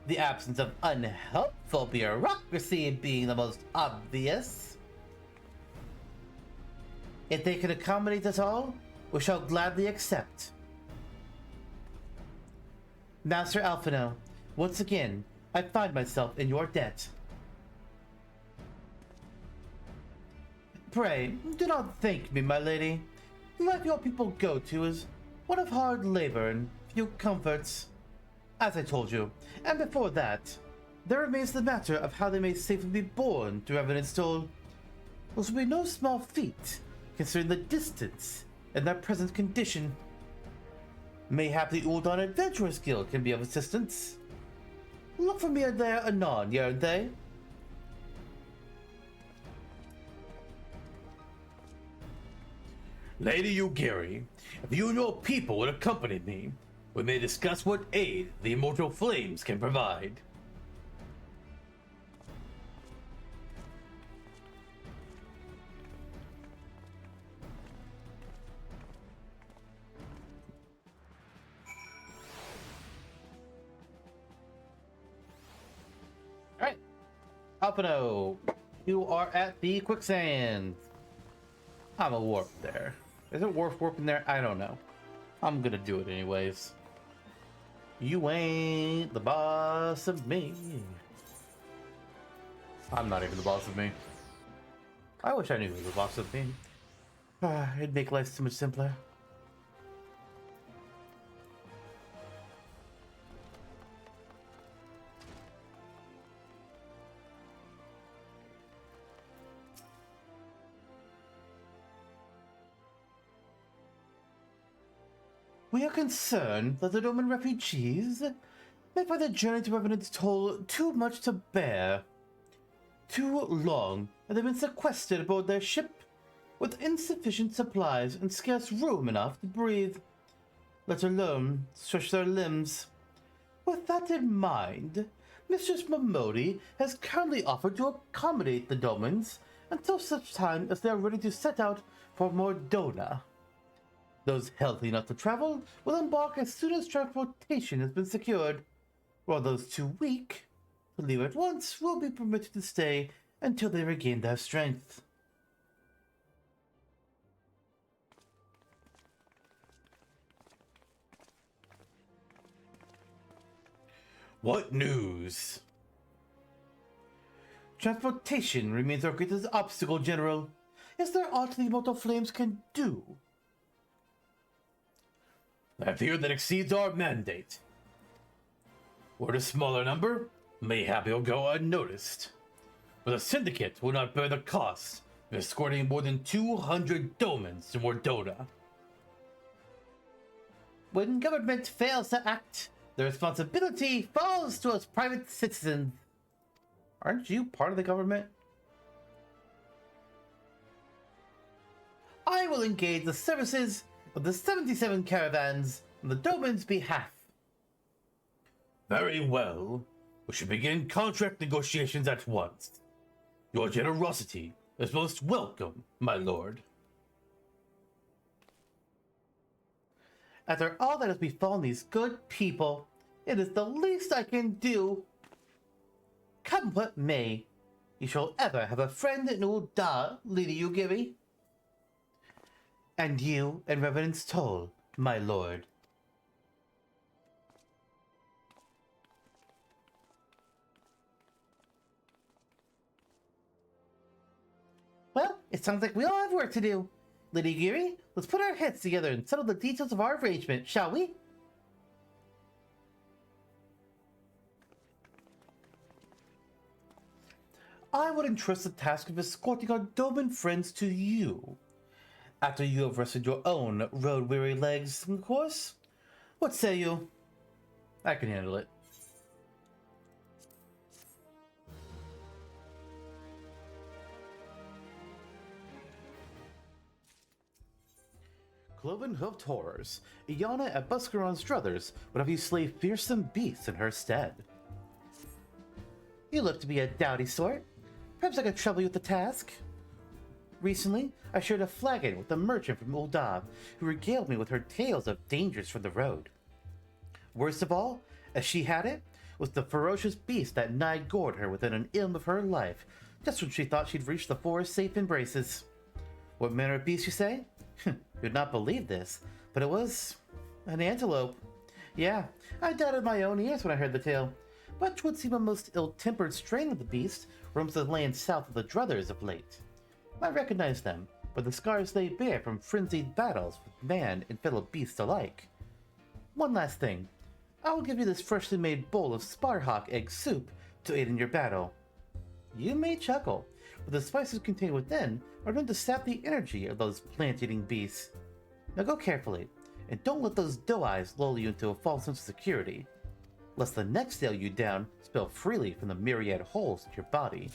the absence of unhelpful bureaucracy being the most obvious. If they can accommodate us all, we shall gladly accept. Master Alphino, once again, I find myself in your debt. Pray, do not thank me, my lady. The life your people go to is one of hard labor and few comforts. As I told you, and before that, there remains the matter of how they may safely be born to Revenant's Toll. This will be no small feat, considering the distance and their present condition. Mayhap the Ul'dah Adventurers Guild can be of assistance. Look for me there anon, yeren't they? Lady Ugiri, if you and your people would accompany me, we may discuss what aid the immortal flames can provide. Alright. Alpino, you are at the quicksand. I'm a warp there. Is it worth warping there? I don't know. I'm gonna do it anyways. You ain't the boss of me. I'm not even the boss of me. I wish I knew who was the boss of me. It'd make life so much simpler. We are concerned that the Doman refugees may find the journey to Revenant's Toll too much to bear. Too long, and they've been sequestered aboard their ship with insufficient supplies and scarce room enough to breathe, let alone stretch their limbs. With that in mind, Mistress Momodi has kindly offered to accommodate the Domans until such time as they are ready to set out for Mordona. Those healthy enough to travel will embark as soon as transportation has been secured, while those too weak to leave at once will be permitted to stay until they regain their strength. What news? Transportation remains our greatest obstacle, General. Is there aught the immortal flames can do? I fear that exceeds our mandate. Were it a smaller number, mayhap it'll go unnoticed. But the Syndicate will not bear the cost of escorting more than 200 Domans to Mordona. When government fails to act, the responsibility falls to us private citizens. Aren't you part of the government? I will engage the services of the 77 caravans on the Doman's behalf. Very well. We should begin contract negotiations at once. Your generosity is most welcome, my lord. After all that has befallen these good people, it is the least I can do. Come what may, you shall ever have a friend in Ul'dah, Lady Ugiri. And you and Revenant's Toll, my lord. Well, it sounds like we all have work to do. Lady Ugiri, let's put our heads together and settle the details of our arrangement, shall we? I would entrust the task of escorting our Doman friends to you. After you have rested your own road-weary legs, of course. What say you? I can handle it. Cloven-hoofed horrors. Iana at Buscaron Struthers would have you slay fearsome beasts in her stead. You look to be a dowdy sort. Perhaps I could trouble you with the task. Recently, I shared a flagon with a merchant from Ul'dah, who regaled me with her tales of dangers from the road. Worst of all, as she had it, was the ferocious beast that nigh gored her within an ilm of her life, just when she thought she'd reached the forest's safe embraces. What manner of beast, you say? You'd not believe this, but it was an antelope. Yeah, I doubted my own ears when I heard the tale, but 'twould seem a most ill-tempered strain of the beast roams the land south of the Druthers of late. I recognize them, but the scars they bear from frenzied battles with man and fellow beasts alike. One last thing. I will give you this freshly made bowl of Sparhawk egg soup to aid in your battle. You may chuckle, but the spices contained within are going to sap the energy of those plant-eating beasts. Now go carefully, and don't let those doe eyes lull you into a false sense of security, lest the next nail you down spill freely from the myriad holes in your body.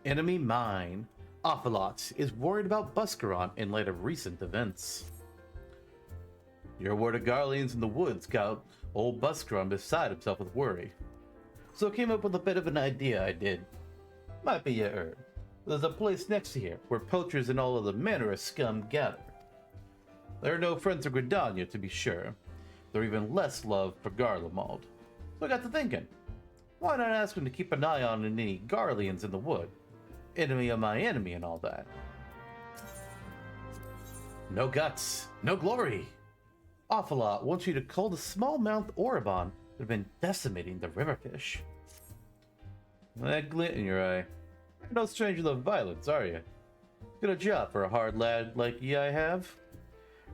Enemy mine. Ophalot is worried about Buscaron in light of recent events. Your word of Garleans in the woods got old Buscaron beside himself with worry. So I came up with a bit of an idea I did. Might be a herb. There's a place next to here where poachers and all of the manner of scum gather. There are no friends of Gridania, to be sure. There are even less love for Garlemald. So I got to thinking, why not ask him to keep an eye on any Garleans in the wood? Enemy of my enemy and all that. No guts, no glory. Ophalot wants you to cull the smallmouth Oribon that have been decimating the riverfish. That glint in your eye. You're no stranger to violence, are you? Good a job for a hard lad like ye I have.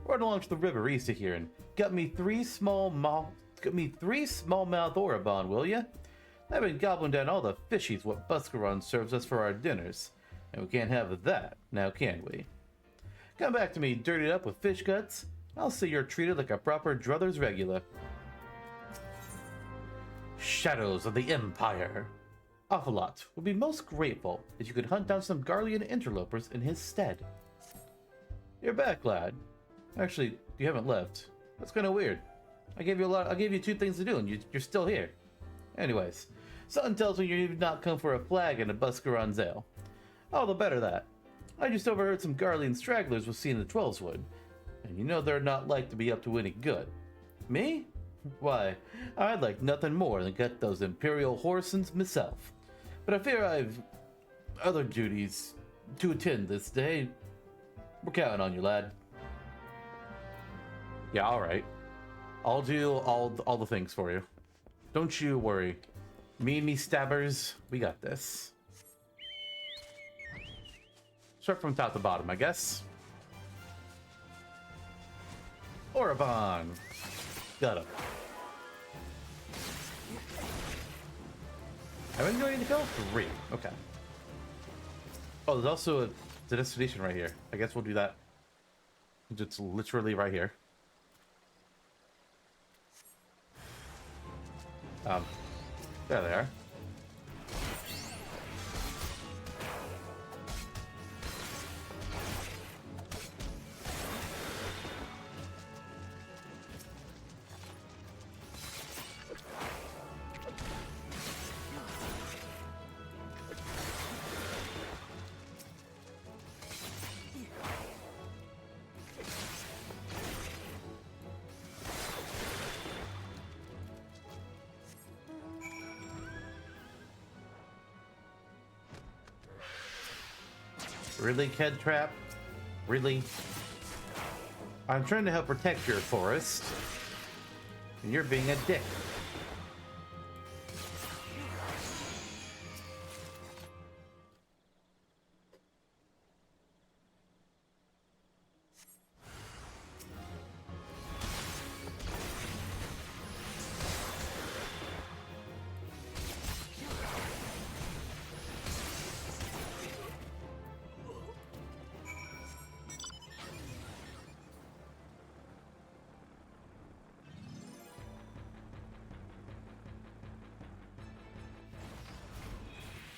Run along to the river east of here and get me three smallmouth Oribon, will ya? I've been gobbling down all the fishies what Buscaron serves us for our dinners, and we can't have that, now can we? Come back to me dirtied up with fish guts. I'll see you're treated like a proper druthers regular. Shadows of the Empire. Ophalot would be most grateful if you could hunt down some Garlean interlopers in his stead. You're back, lad. Actually, you haven't left. That's kind of weird. I gave you two things to do, and you're still here. Anyways, something tells me you've not come for a flag and a Buscaron's ale. All the better that. I just overheard some Garlean stragglers was seen in the Twelveswood, and you know they're not like to be up to any good. Me? Why, I'd like nothing more than get those Imperial horsens myself. But I fear I've other duties to attend this day. We're counting on you, lad. Yeah, alright. I'll do all the things for you. Don't you worry. Me and me stabbers, we got this. Start from top to bottom, I guess. Oribon. Got him. How many do I need to go? 3. Okay. Oh, there's also a destination right here. I guess we'll do that. It's literally right here. There they are. Really, Ked Trap? Really? I'm trying to help protect your forest, and you're being a dick.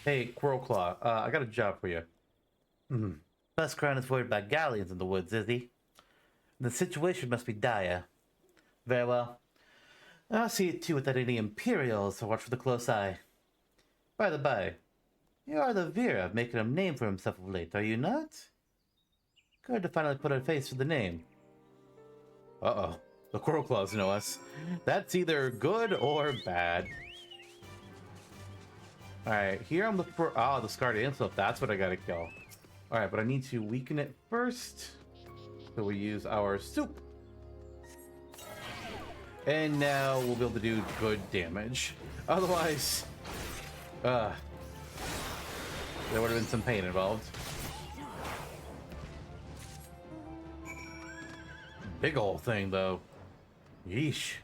Hey, Quirrellclaw, I got a job for you. Buscaron is worried about galleons in the woods, is he? The situation must be dire. Very well. I'll see it too without any Imperials to watch with a close eye. By the by, you are the Vera making a name for himself of late, are you not? Good to finally put a face to the name. Uh-oh. The Quirrellclaws know us. That's either good or bad. Alright, here I'm looking for... Oh, the Scarred Antelope. That's what I gotta kill. Alright, but I need to weaken it first. So we use our soup. And now we'll be able to do good damage. Otherwise, there would have been some pain involved. Big ol' thing, though. Yeesh.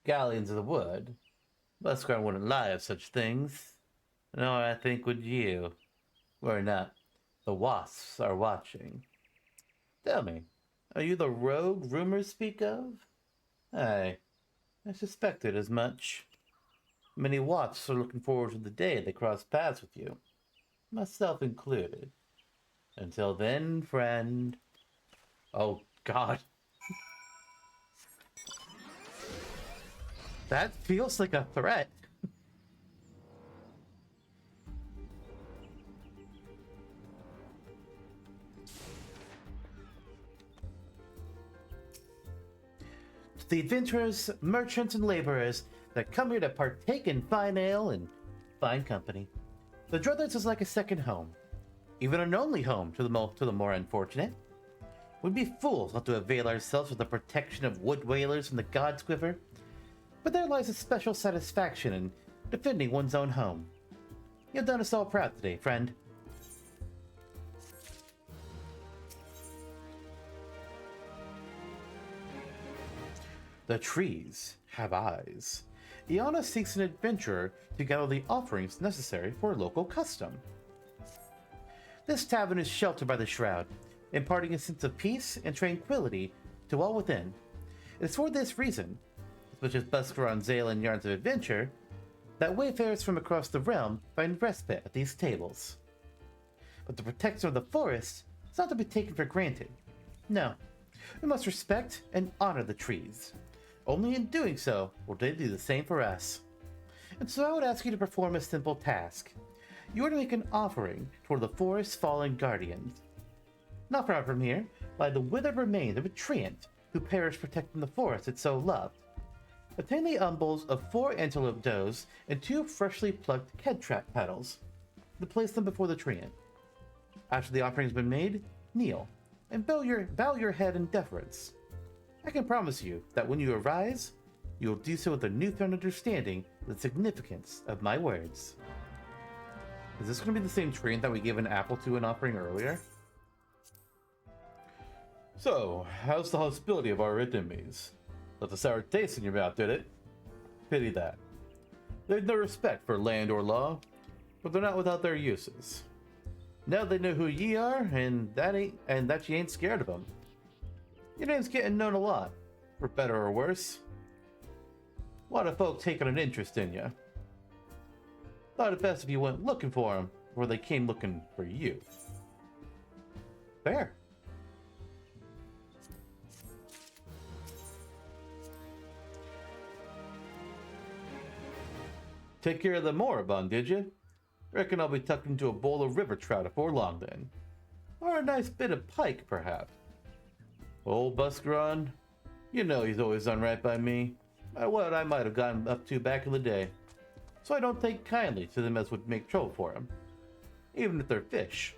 Galleons of the wood. Buskar wouldn't lie of such things. Nor I think would you. Or not. The wasps are watching. Tell me, are you the rogue rumors speak of? Aye, I suspected as much. Many wasps are looking forward to the day they cross paths with you. Myself included. Until then, friend. Oh, God. That feels like a threat. To the adventurers, merchants, and laborers that come here to partake in fine ale and fine company, the Druthers is like a second home, even an only home to the more unfortunate. We'd be fools not to avail ourselves of the protection of wood whalers from the God's Quiver, but there lies a special satisfaction in defending one's own home. You've done us all proud today, friend. The trees have eyes. Iana seeks an adventurer to gather the offerings necessary for a local custom. This tavern is sheltered by the shroud, imparting a sense of peace and tranquility to all within. It is for this reason, such as Buskar on Zale and Yarns of Adventure, that wayfarers from across the realm find respite at these tables. But the protection of the forest is not to be taken for granted. No, we must respect and honor the trees. Only in doing so will they do the same for us. And so I would ask you to perform a simple task. You are to make an offering toward the forest's fallen guardians. Not far from here lie the withered remains of a treant who perished protecting the forest it so loved. Obtain the umbels of 4 antelope does and 2 freshly plucked kedtrap petals, to place them before the treant. After the offering has been made, kneel and bow your head in deference. I can promise you that when you arise, you will do so with a newfound understanding of the significance of my words. Is this going to be the same treant that we gave an apple to an offering earlier? So, how's the hospitality of our enemies? Left a sour taste in your mouth, did it? Pity that. They've no respect for land or law, but they're not without their uses. Now they know who ye are, and that ye ain't scared of them. Your name's getting known a lot, for better or worse. A lot of folk taking an interest in you. Thought it best if you went looking for them, before they came looking for you. Fair. Take care of the moribund, did you? Reckon I'll be tucked into a bowl of river trout afore long then. Or a nice bit of pike, perhaps. Old Buskar, you know he's always done right by me. What I might have gotten up to back in the day. So I don't take kindly to them as would make trouble for him. Even if they're fish.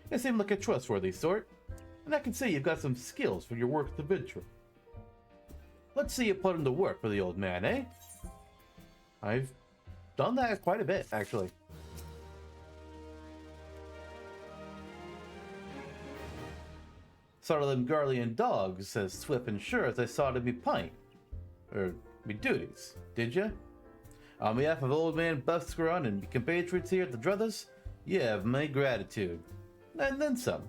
They seem like a trustworthy sort, and I can see you've got some skills for your work at the venture. Let's see you put him to work for the old man, eh? I've done that quite a bit, actually. Saw them Garlean dogs as swift and sure as I saw to me pint. Or me duties, did ya? On behalf of old man Buskar and me compatriots here at the Druthers, you have my gratitude. And then some.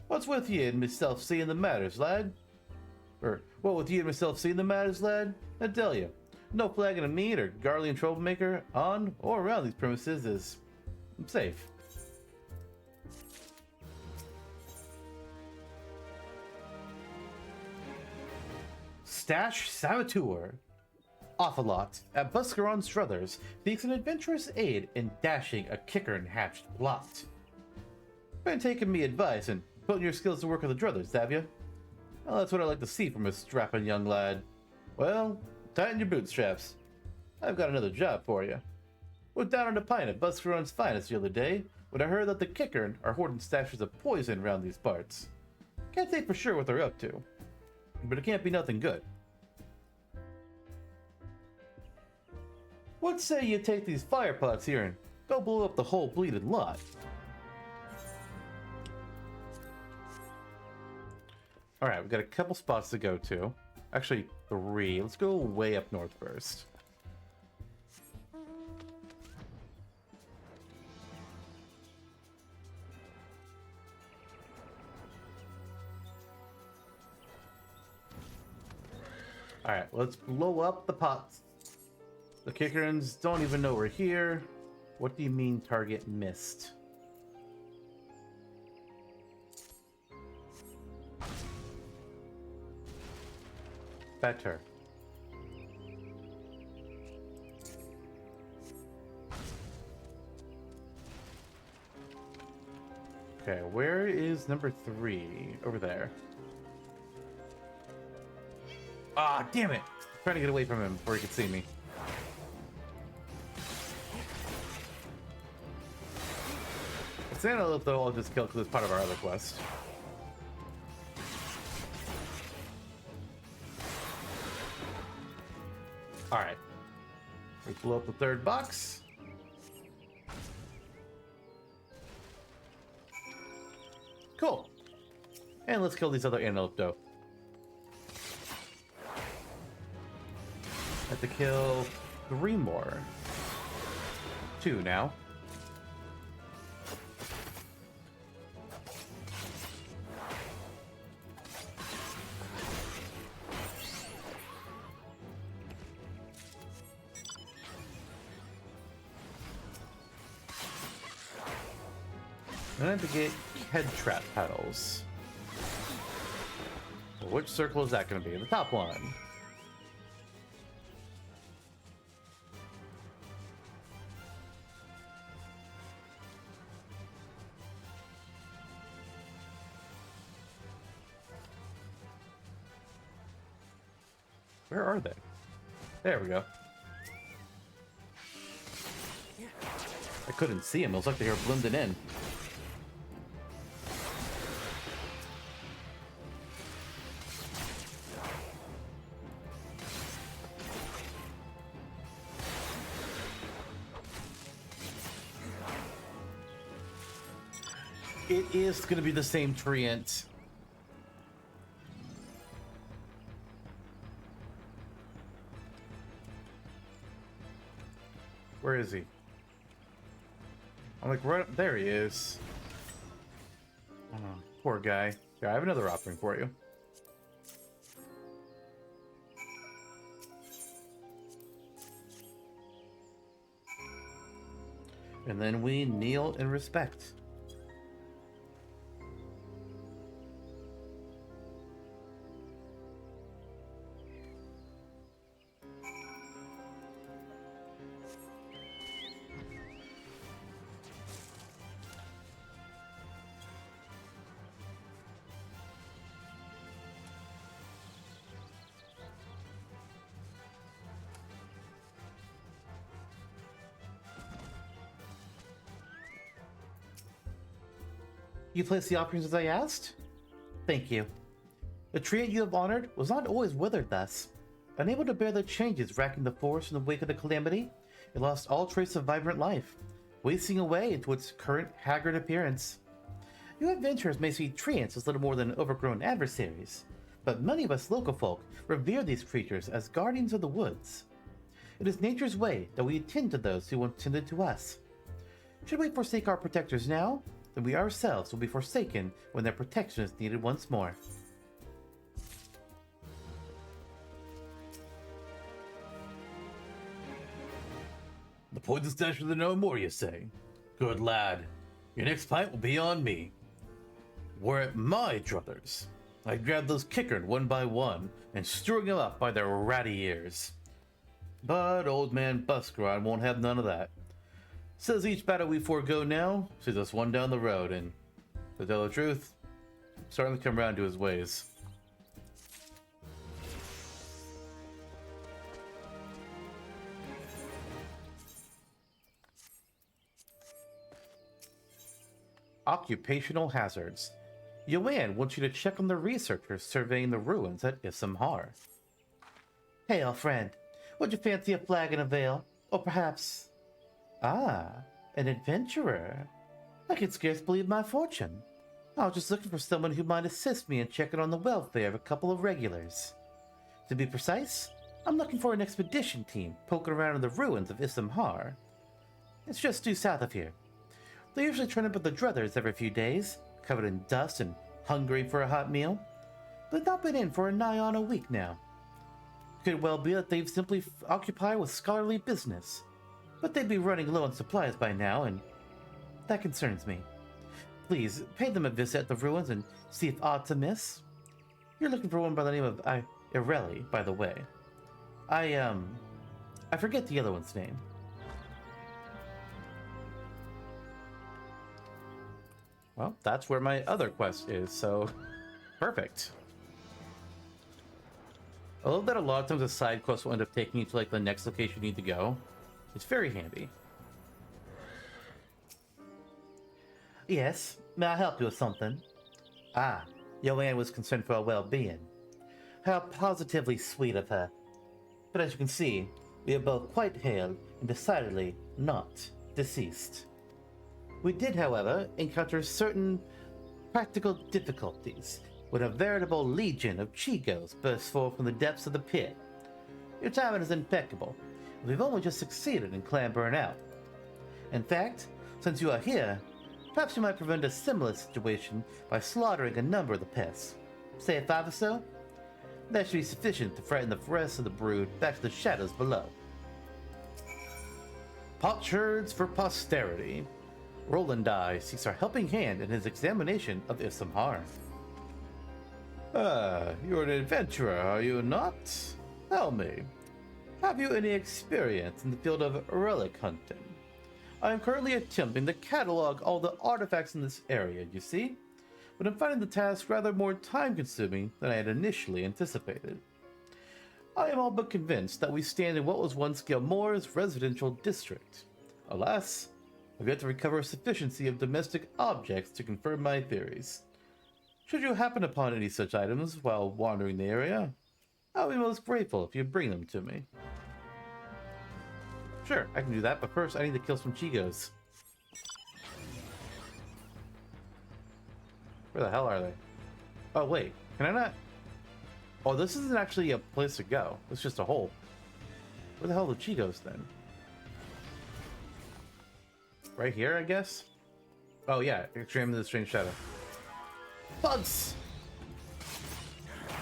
What's with ye and myself seeing the matters, lad? Or, what with you and myself seeing the matters, lad? I tell you, no flagging of meat or Garlean troublemaker on or around these premises is safe. Stash Saboteur. Awfulot at Buskaron's Struthers seeks an adventurous aid in dashing a kicker-hatched plot. Been taking me advice and putting your skills to work with the Druthers, have you? Well, that's what I like to see from a strapping young lad. Well, tighten your bootstraps. I've got another job for you. Went down on a pint at Buskaron's Finest the other day, when I heard that the Kickern are hoarding stashes of poison around these parts. Can't say for sure what they're up to, but it can't be nothing good. What say you take these fire pots here and go blow up the whole bleeding lot? Alright, we've got a couple spots to go to. Actually, 3. Let's go way up north first. Alright, let's blow up the pots. The Kickerns don't even know we're here. What do you mean target missed? Better. Okay, where is number 3? Over there. Ah, damn it! I'm trying to get away from him before he could see me. It's an antelope though I'll just kill because it's part of our other quest. Alright. We blew up the 3rd box. Cool. And let's kill these other antelope though. Have to kill 3 more. 2 now. And I have to get head trap petals. Well, which circle is that going to be? The top one. Where are they? There we go. I couldn't see them. It was like they were blending in. It is going to be the same treant. Where is he? I'm like, right there he is. Oh, poor guy. Yeah, I have another offering for you. And then we kneel in respect. You placed the offerings as I asked? Thank you. The treant you have honored was not always withered thus. Unable to bear the changes racking the forest in the wake of the calamity, it lost all trace of vibrant life, wasting away into its current haggard appearance. You adventurers may see treants as little more than overgrown adversaries, but many of us local folk revere these creatures as guardians of the woods. It is nature's way that we attend to those who once tended to us. Should we forsake our protectors now, then we ourselves will be forsaken when their protection is needed once more. The poison stash for the no more, you say? Good lad. Your next pint will be on me. Were it my druthers, I'd grab those Kickern one by one and string them up by their ratty ears. But old man Buskrind won't have none of that. Says each battle we forego now sees us one down the road, and to tell the truth, I'm starting to come around to his ways. Occupational hazards. Yoann wants you to check on the researchers surveying the ruins at Issamhar. Hail, friend. Would you fancy a flag and a veil? Or perhaps... Ah, an adventurer. I can scarce believe my fortune. I was just looking for someone who might assist me in checking on the welfare of a couple of regulars. To be precise, I'm looking for an expedition team poking around in the ruins of Issamhar. It's just due south of here. They usually turn up at the druthers every few days, covered in dust and hungry for a hot meal. But not been in for a nigh on a week now. Could well be that they've simply occupied with scholarly business. But they'd be running low on supplies by now, and that concerns me. Please, pay them a visit at the ruins and see if aught's amiss. You're looking for one by the name of Ireli, by the way. I forget the other one's name. Well, that's where my other quest is, so perfect. I love that a lot of times a side quest will end up taking you to like the next location you need to go. It's very handy. Yes, may I help you with something? Ah, Yoann was concerned for our well-being. How positively sweet of her. But as you can see, we are both quite hale and decidedly not deceased. We did, however, encounter certain practical difficulties when a veritable legion of Chigos burst forth from the depths of the pit. Your timing is impeccable. We've only just succeeded in clambering out. In fact, since you are here, perhaps you might prevent a similar situation by slaughtering a number of the pests. Say 5 or so? That should be sufficient to frighten the rest of the brood back to the shadows below. Potsherds for posterity. Ul'dah seeks our helping hand in his examination of Issamhar. You're an adventurer, are you not? Tell me, have you any experience in the field of relic hunting? I am currently attempting to catalog all the artifacts in this area, you see, but I'm finding the task rather more time-consuming than I had initially anticipated. I am all but convinced that we stand in what was once Gilmore's residential district. Alas, I've yet to recover a sufficiency of domestic objects to confirm my theories. Should you happen upon any such items while wandering the area, I'll be most grateful if you bring them to me. Sure, I can do that, but first I need to kill some Chigos. Where the hell are they? Oh wait, can I not? Oh, this isn't actually a place to go. It's just a hole. Where the hell are the Chigos then? Right here, I guess? Oh yeah, extreme the strange shadow. Bugs!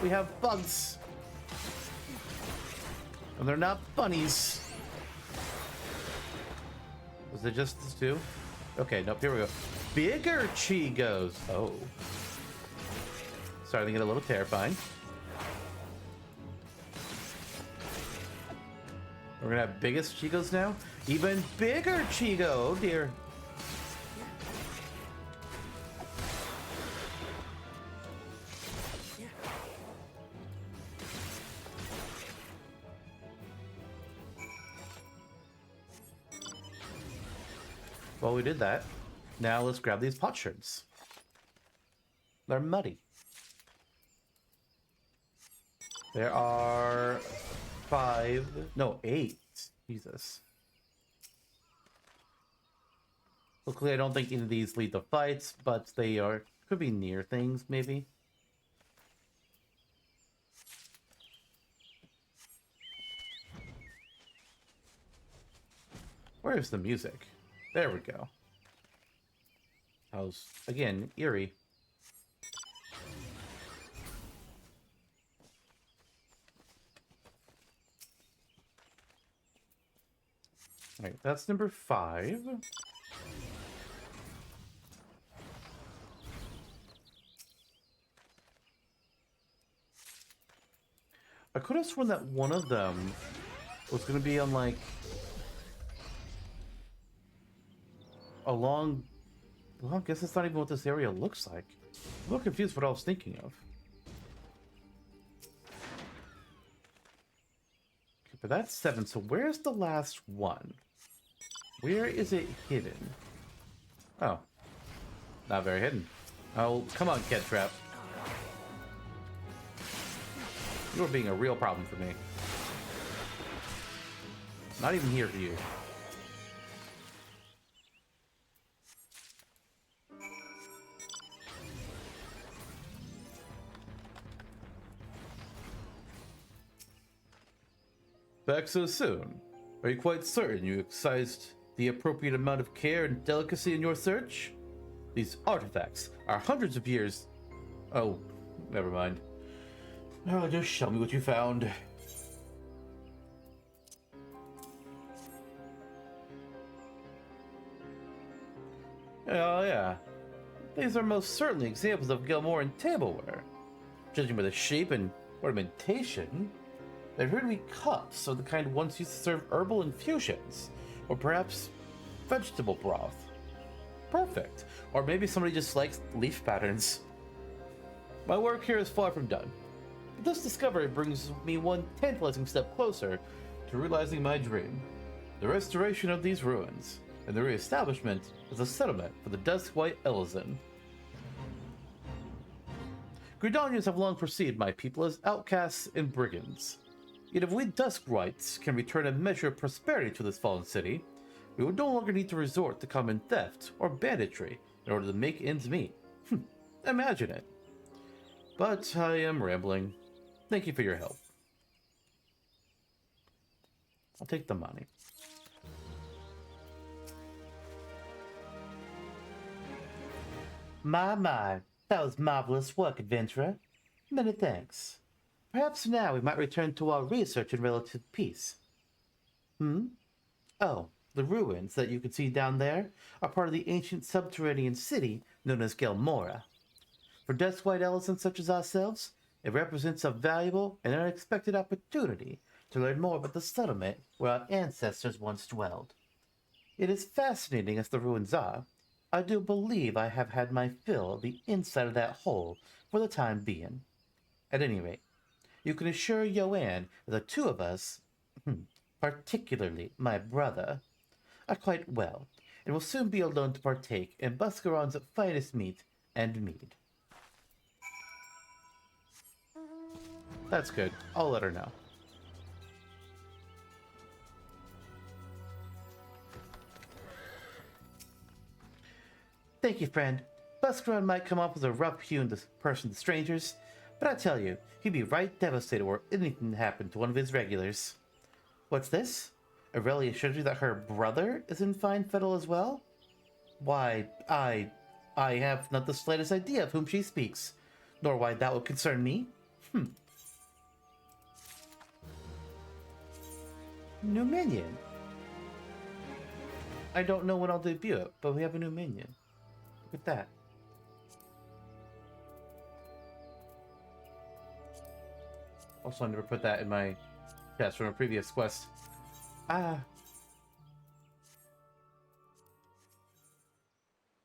We have bugs! And they're not bunnies. Was it just this two? Okay, nope, here we go. Bigger Chigos! Oh. Starting to get a little terrifying. We're gonna have biggest Chigos now? Even bigger Chigo! Oh dear. Well, we did that. Now let's grab these potsherds. They're muddy. There are 8. Jesus. Luckily, I don't think any of these lead to fights, but they could be near things, maybe. Where's the music? There we go. That was, again, eerie. Alright, that's number 5. I could have sworn that one of them was going to be on, like, along... Well, I guess that's not even what this area looks like. I'm a little confused what I was thinking of. Okay, but that's 7, so where's the last one? Where is it hidden? Oh. Not very hidden. Oh, come on, Cat Trap. You are being a real problem for me. Not even here for you. Back so soon? Are you quite certain you exercised the appropriate amount of care and delicacy in your search? These artifacts are hundreds of years... Oh, never mind. Oh, just show me what you found. Oh, yeah. These are most certainly examples of Gilmoran tableware. Judging by the shape and ornamentation, they appear to be cups of the kind once used to serve herbal infusions, or perhaps vegetable broth. Perfect. Or maybe somebody just likes leaf patterns. My work here is far from done. But this discovery brings me one tantalizing step closer to realizing my dream. The restoration of these ruins, and the re-establishment as a settlement for the Dusk-White Elizin. Gridanians have long perceived my people as outcasts and brigands. Yet if we Dusk-Whites can return a measure of prosperity to this fallen city, we would no longer need to resort to common theft or banditry in order to make ends meet. Imagine it. But I am rambling. Thank you for your help. I'll take the money. My, that was marvelous work, adventurer. Many thanks. Perhaps now we might return to our research in relative peace. Oh, the ruins that you can see down there are part of the ancient subterranean city known as Gelmora. For Dusk-White Elizins such as ourselves, it represents a valuable and unexpected opportunity to learn more about the settlement where our ancestors once dwelled. It is fascinating as the ruins are. I do believe I have had my fill of the inside of that hole for the time being. At any rate, you can assure Yoann that the two of us, particularly my brother, are quite well, and will soon be alone to partake in Buscaron's finest meat and mead. That's good. I'll let her know. Thank you, friend. Buscaron might come off as a rough-hewn person to strangers, but I tell you, he'd be right devastated were anything to happen to one of his regulars. What's this? Aurelia assures you that her brother is in fine fettle as well? Why, I have not the slightest idea of whom she speaks, nor why that would concern me. New minion. I don't know when I'll debut it, but we have a new minion. Look at that. Also, I never put that in my chest from a previous quest. The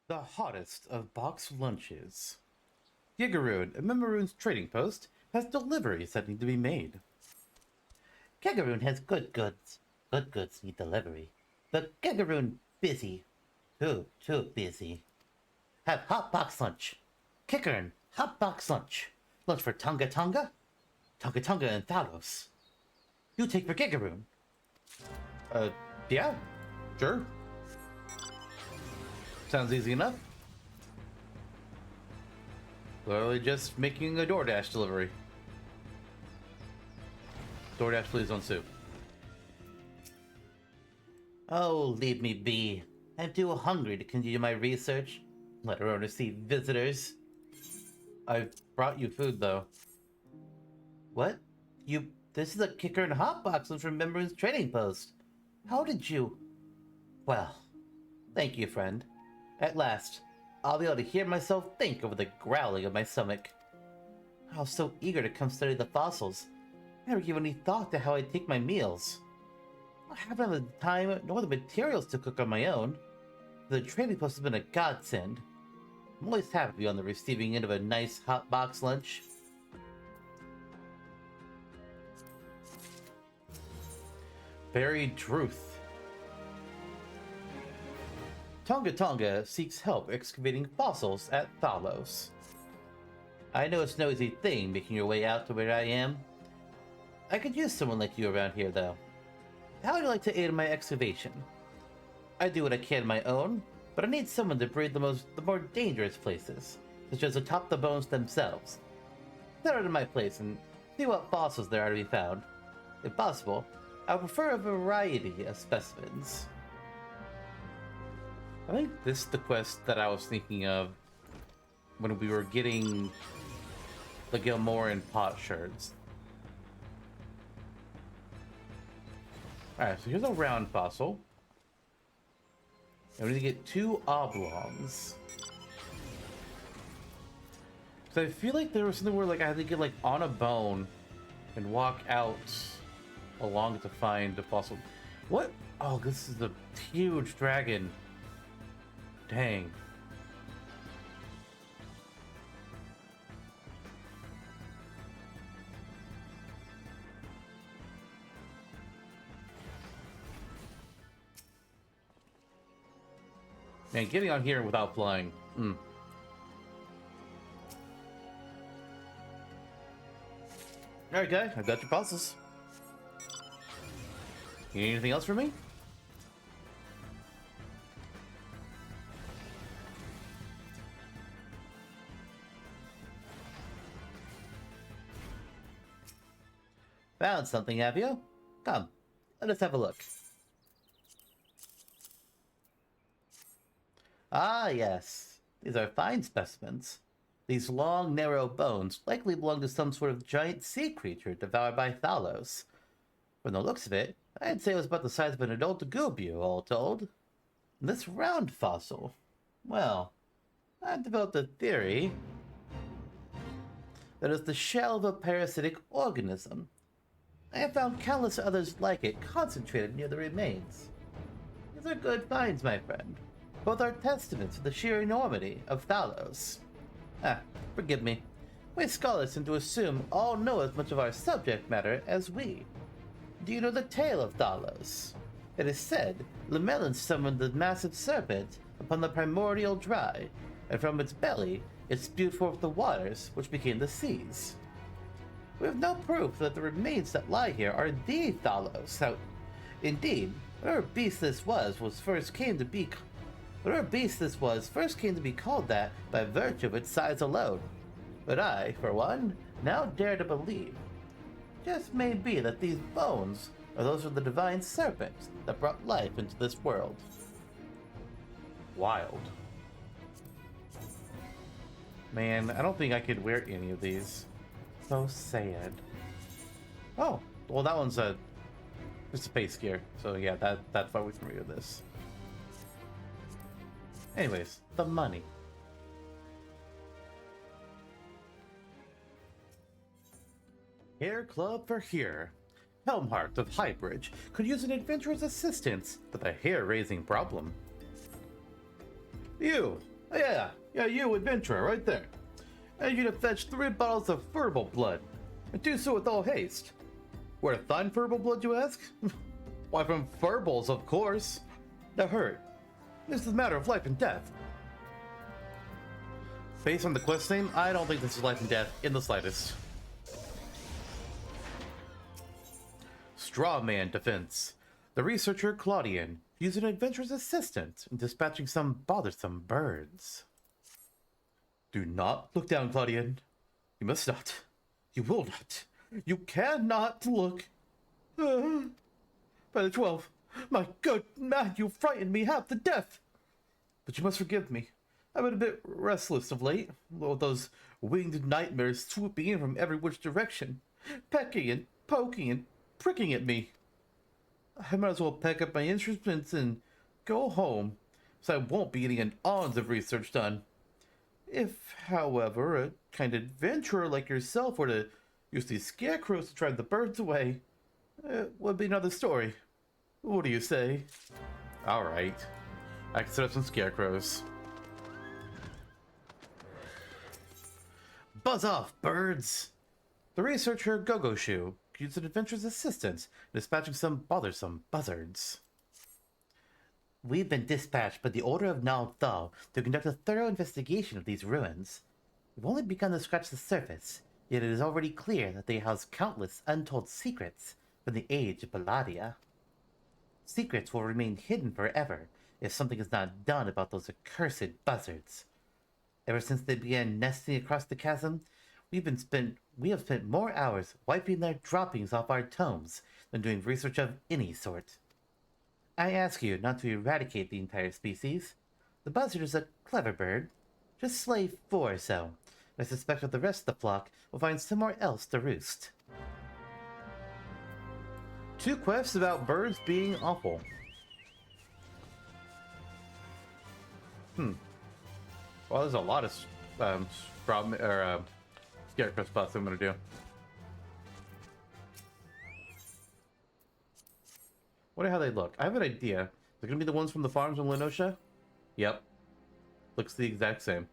hottest of boxed lunches. Gigaroon, a Memorune's trading post, has deliveries that need to be made. Gigaroon has good goods. Good goods need delivery. But Gigaroon busy. Too busy. Have hot box lunch. Kickern, hot box lunch. Lunch for Tonga Tonga and Thalos. You take for Gigaroon. Yeah, sure. Sounds easy enough. Literally just making a DoorDash delivery. DoorDash, please don't sue. Oh, leave me be. I'm too hungry to continue my research, let alone receive visitors. I've brought you food, though. What? This is a kicker and hot box from Memorune's trading post. How did you... Well, thank you, friend. At last, I'll be able to hear myself think over the growling of my stomach. I was so eager to come study the fossils. I never gave any thought to how I take my meals. I haven't had the time nor the materials to cook on my own. The trading post has been a godsend. I'm always happy to be on the receiving end of a nice hot box lunch. Very truth. Tonga Tonga seeks help excavating fossils at Thalos. I know it's no easy thing making your way out to where I am. I could use someone like you around here, though. How would you like to aid in my excavation? I do what I can on my own, but I need someone to breed the more dangerous places, such as atop the bones themselves. Set out of my place and see what fossils there are to be found. If possible, I would prefer a variety of specimens. I think this is the quest that I was thinking of when we were getting the Gilmoran potsherds. Alright, so here's a round fossil. And we need to get 2 oblongs. So I feel like there was something where like I had to get like on a bone and walk out along it to find the fossil. What? Oh, this is a huge dragon. Dang. Man, getting on here without flying. Alright, guy, I've got your fossils. You need anything else from me? Found something, have you? Come, let us have a look. Ah, yes. These are fine specimens. These long, narrow bones likely belong to some sort of giant sea creature devoured by Thalos. From the looks of it, I'd say it was about the size of an adult goobie, all told. And this round fossil, well, I've developed a theory that it's the shell of a parasitic organism. I have found countless others like it concentrated near the remains. These are good finds, my friend. Both are testaments to the sheer enormity of Thalos. Forgive me. We scholars tend to assume all know as much of our subject matter as we. Do you know the tale of Thalos? It is said Lemelin summoned the massive serpent upon the primordial dry, and from its belly it spewed forth the waters which became the seas. We have no proof that the remains that lie here are the Thalos. Indeed, whatever beast this was first came to be called that by virtue of its size alone. But I, for one, now dare to believe. Just may be that these bones are those of the divine serpent that brought life into this world. Wild. Man, I don't think I could wear any of these. So sad. Oh, well that one's just a base gear. So yeah, that's why we can read this. Anyways, the money. Hair Club for here. Helmhart of Highbridge could use an adventurer's assistance with a hair-raising problem. You! Yeah, you adventurer right there. I need you to fetch 3 bottles of furball blood, and do so with all haste. Where to find furball blood, you ask? Why, from furballs, of course. Now hurry. This is a matter of life and death. Based on the quest name, I don't think this is life and death in the slightest. Strawman defense. The researcher Claudian used an adventurer's assistant in dispatching some bothersome birds. Do not look down, Claudian. You must not. You will not. You cannot look. By the 12. My good man, you frightened me half to death. But you must forgive me. I've been a bit restless of late, with those winged nightmares swooping in from every which direction, pecking and poking and pricking at me. I might as well pack up my instruments and go home, so I won't be getting an ounce of research done. If, however, a kind adventurer like yourself were to use these scarecrows to drive the birds away, it would be another story. What do you say? Alright. I can set up some scarecrows. Buzz off, birds! The researcher Gogoshu used an adventurer's assistance in dispatching some bothersome buzzards. We've been dispatched by the Order of Ul'dah to conduct a thorough investigation of these ruins. We've only begun to scratch the surface, yet it is already clear that they house countless untold secrets from the age of Palladia. Secrets will remain hidden forever if something is not done about those accursed buzzards. Ever since they began nesting across the chasm, we have spent more hours wiping their droppings off our tomes than doing research of any sort. I ask you not to eradicate the entire species. The buzzard is a clever bird. Just slay 4 or so. I suspect that the rest of the flock will find somewhere else to roost. 2 quests about birds being awful. Well, there's a lot of scarecrow spots I'm gonna do. Wonder how they look. I have an idea. They're gonna be the ones from the farms in Lenosha? Yep. Looks the exact same.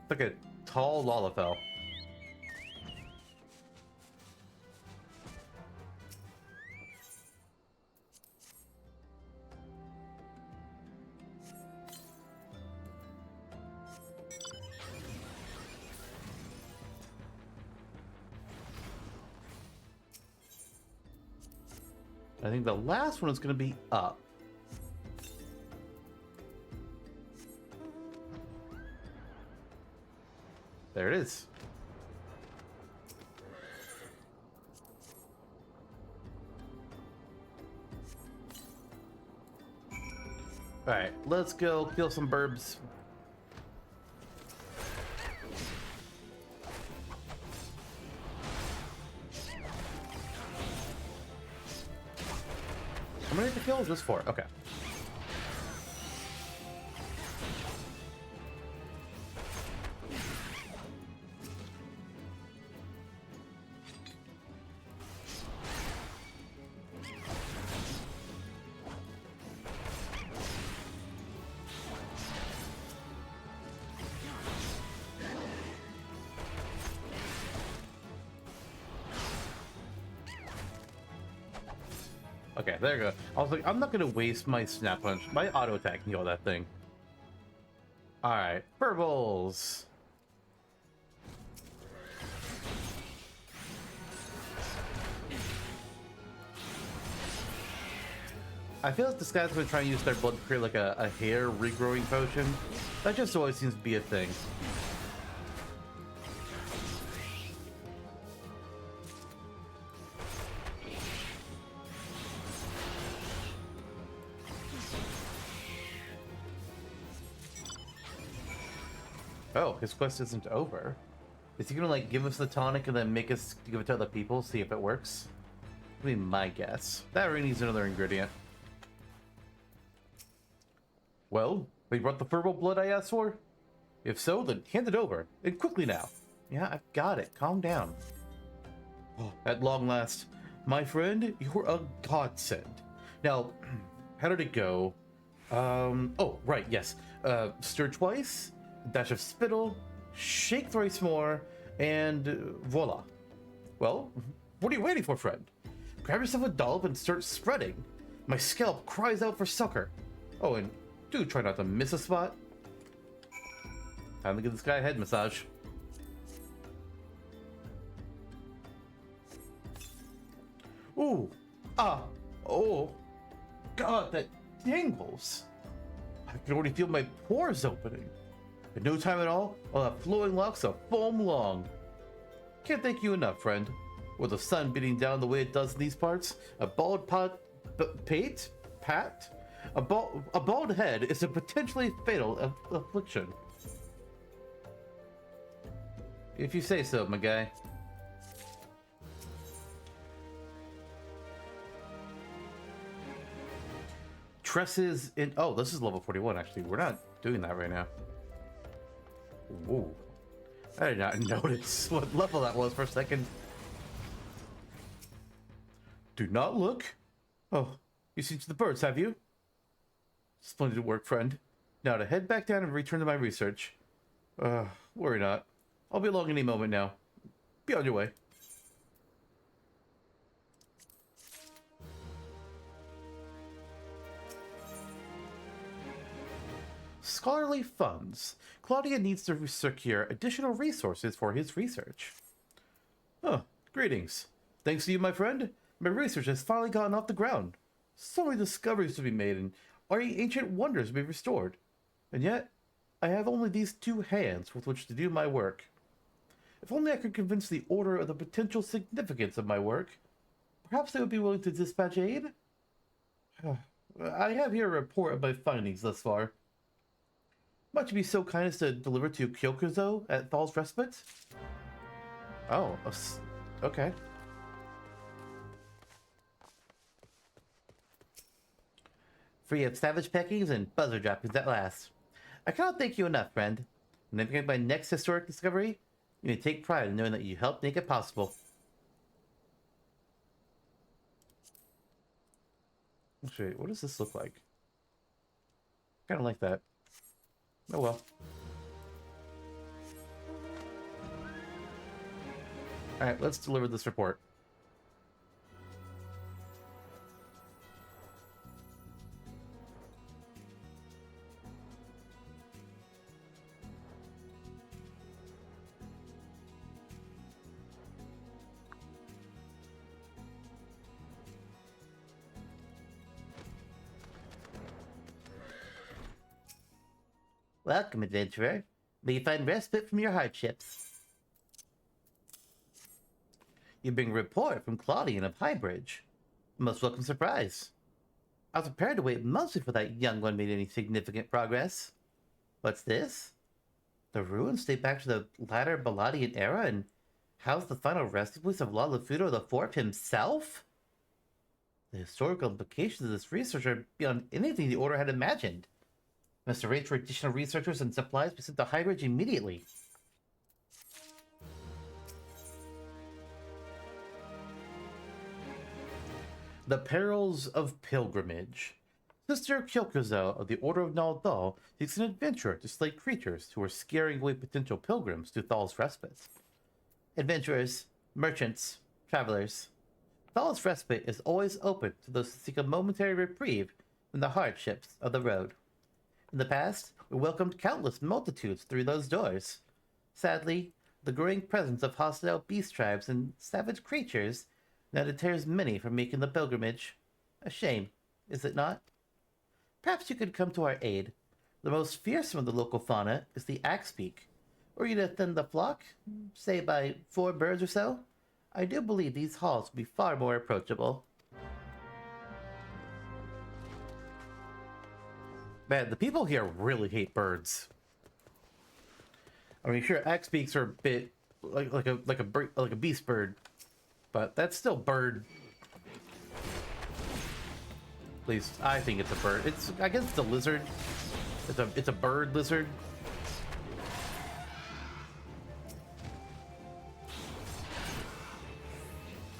It's like a tall Lalafell. I think the last one is going to be up. There it is. Alright, let's go kill some burbs. How many to kill? Just 4. Okay. Okay, there you go. I was like, I'm not gonna waste my snap punch. My auto attack can kill that thing. Alright, Purbles. I feel like this guy's gonna try and use their blood to create like a hair regrowing potion. That just always seems to be a thing. Oh, his quest isn't over. Is he gonna like give us the tonic and then make us give it to other people, see if it works? That'd be my guess. That really needs another ingredient. Well, we brought the purple blood I asked for? If so, then hand it over. And quickly now. Yeah, I've got it. Calm down. Oh, at long last. My friend, you're a godsend. Now, how did it go? Oh, right, yes. Stir twice, dash of spittle, shake thrice more, and voila. Well, what are you waiting for, friend? Grab yourself a dollop and start spreading. My scalp cries out for succor. Oh, and do try not to miss a spot. Time to give this guy a head massage. Ooh, oh, God, that tingles. I can already feel my pores opening. In no time at all, I'll have flowing locks of foam long. Can't thank you enough, friend. With the sun beating down the way it does in these parts, a bald a bald head is a potentially fatal affliction. If you say so, my guy. Tresses in... Oh, this is level 41, actually. We're not doing that right now. Whoa. I did not notice what level that was for a second. Do not look. Oh, you've seen the birds, have you? Splendid work, friend. Now to head back down and return to my research. Worry not. I'll be along any moment now. Be on your way. Scholarly funds. Claudia needs to secure additional resources for his research. Oh, greetings. Thanks to you, my friend, my research has finally gotten off the ground. So many discoveries to be made and already ancient wonders to be restored. And yet, I have only these 2 hands with which to do my work. If only I could convince the Order of the potential significance of my work, perhaps they would be willing to dispatch aid? I have here a report of my findings thus far. Might you be so kind as to deliver to Kyokuzo at Thal's Respite? Oh, okay. Free of savage peckings and buzzer droppings at last. I cannot thank you enough, friend. When I make my next historic discovery, you may take pride in knowing that you helped make it possible. Actually, what does this look like? Kind of like that. Oh well. Alright, let's deliver this report. Welcome, adventurer. May you find respite from your hardships. You bring a report from Claudian of Highbridge. Most welcome surprise. I was prepared to wait months before that young one made any significant progress. What's this? The ruins date back to the latter Balladian era and house the final resting place of Lalafudo IV himself? The historical implications of this research are beyond anything the Order had imagined. Must arrange for additional researchers and supplies to be sent to Highbridge immediately. The Perils of Pilgrimage. Sister Kyokuzo of the Order of Ul'dah seeks an adventurer to slay creatures who are scaring away potential pilgrims to Thal's Respite. Adventurers, merchants, travelers. Thal's Respite is always open to those who seek a momentary reprieve from the hardships of the road. In the past, we welcomed countless multitudes through those doors. Sadly, the growing presence of hostile beast tribes and savage creatures now deters many from making the pilgrimage. A shame, is it not? Perhaps you could come to our aid. The most fearsome of the local fauna is the axebeak. Were you to thin the flock, say by 4 birds or so, I do believe these halls would be far more approachable. Man, the people here really hate birds. I mean, sure, axebeaks are a bit like a beast bird, but that's still bird. At least I think it's a bird. I guess it's a lizard. It's a bird lizard.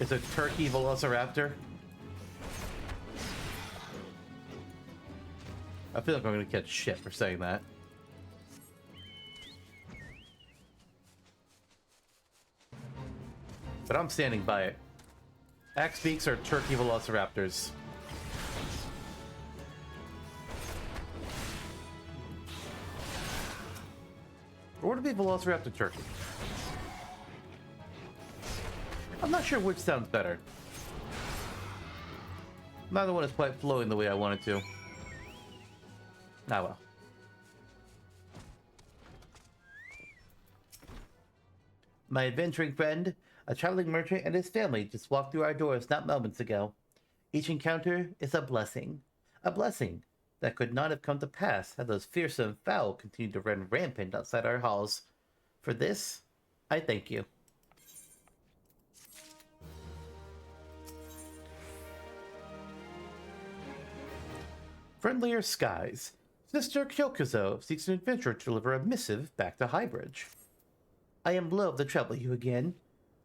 It's a turkey velociraptor. I feel like I'm gonna catch shit for saying that. But I'm standing by it. Axebeaks are turkey velociraptors. Or would it be velociraptor turkey? I'm not sure which sounds better. Neither one is quite flowing the way I want it to. Ah well. My adventuring friend, a traveling merchant and his family just walked through our doors not moments ago. Each encounter is a blessing that could not have come to pass had those fearsome fowl continued to run rampant outside our halls. For this, I thank you. Friendlier skies. Sister Kyokuzo seeks an adventurer to deliver a missive back to Highbridge. I am loath to trouble you again,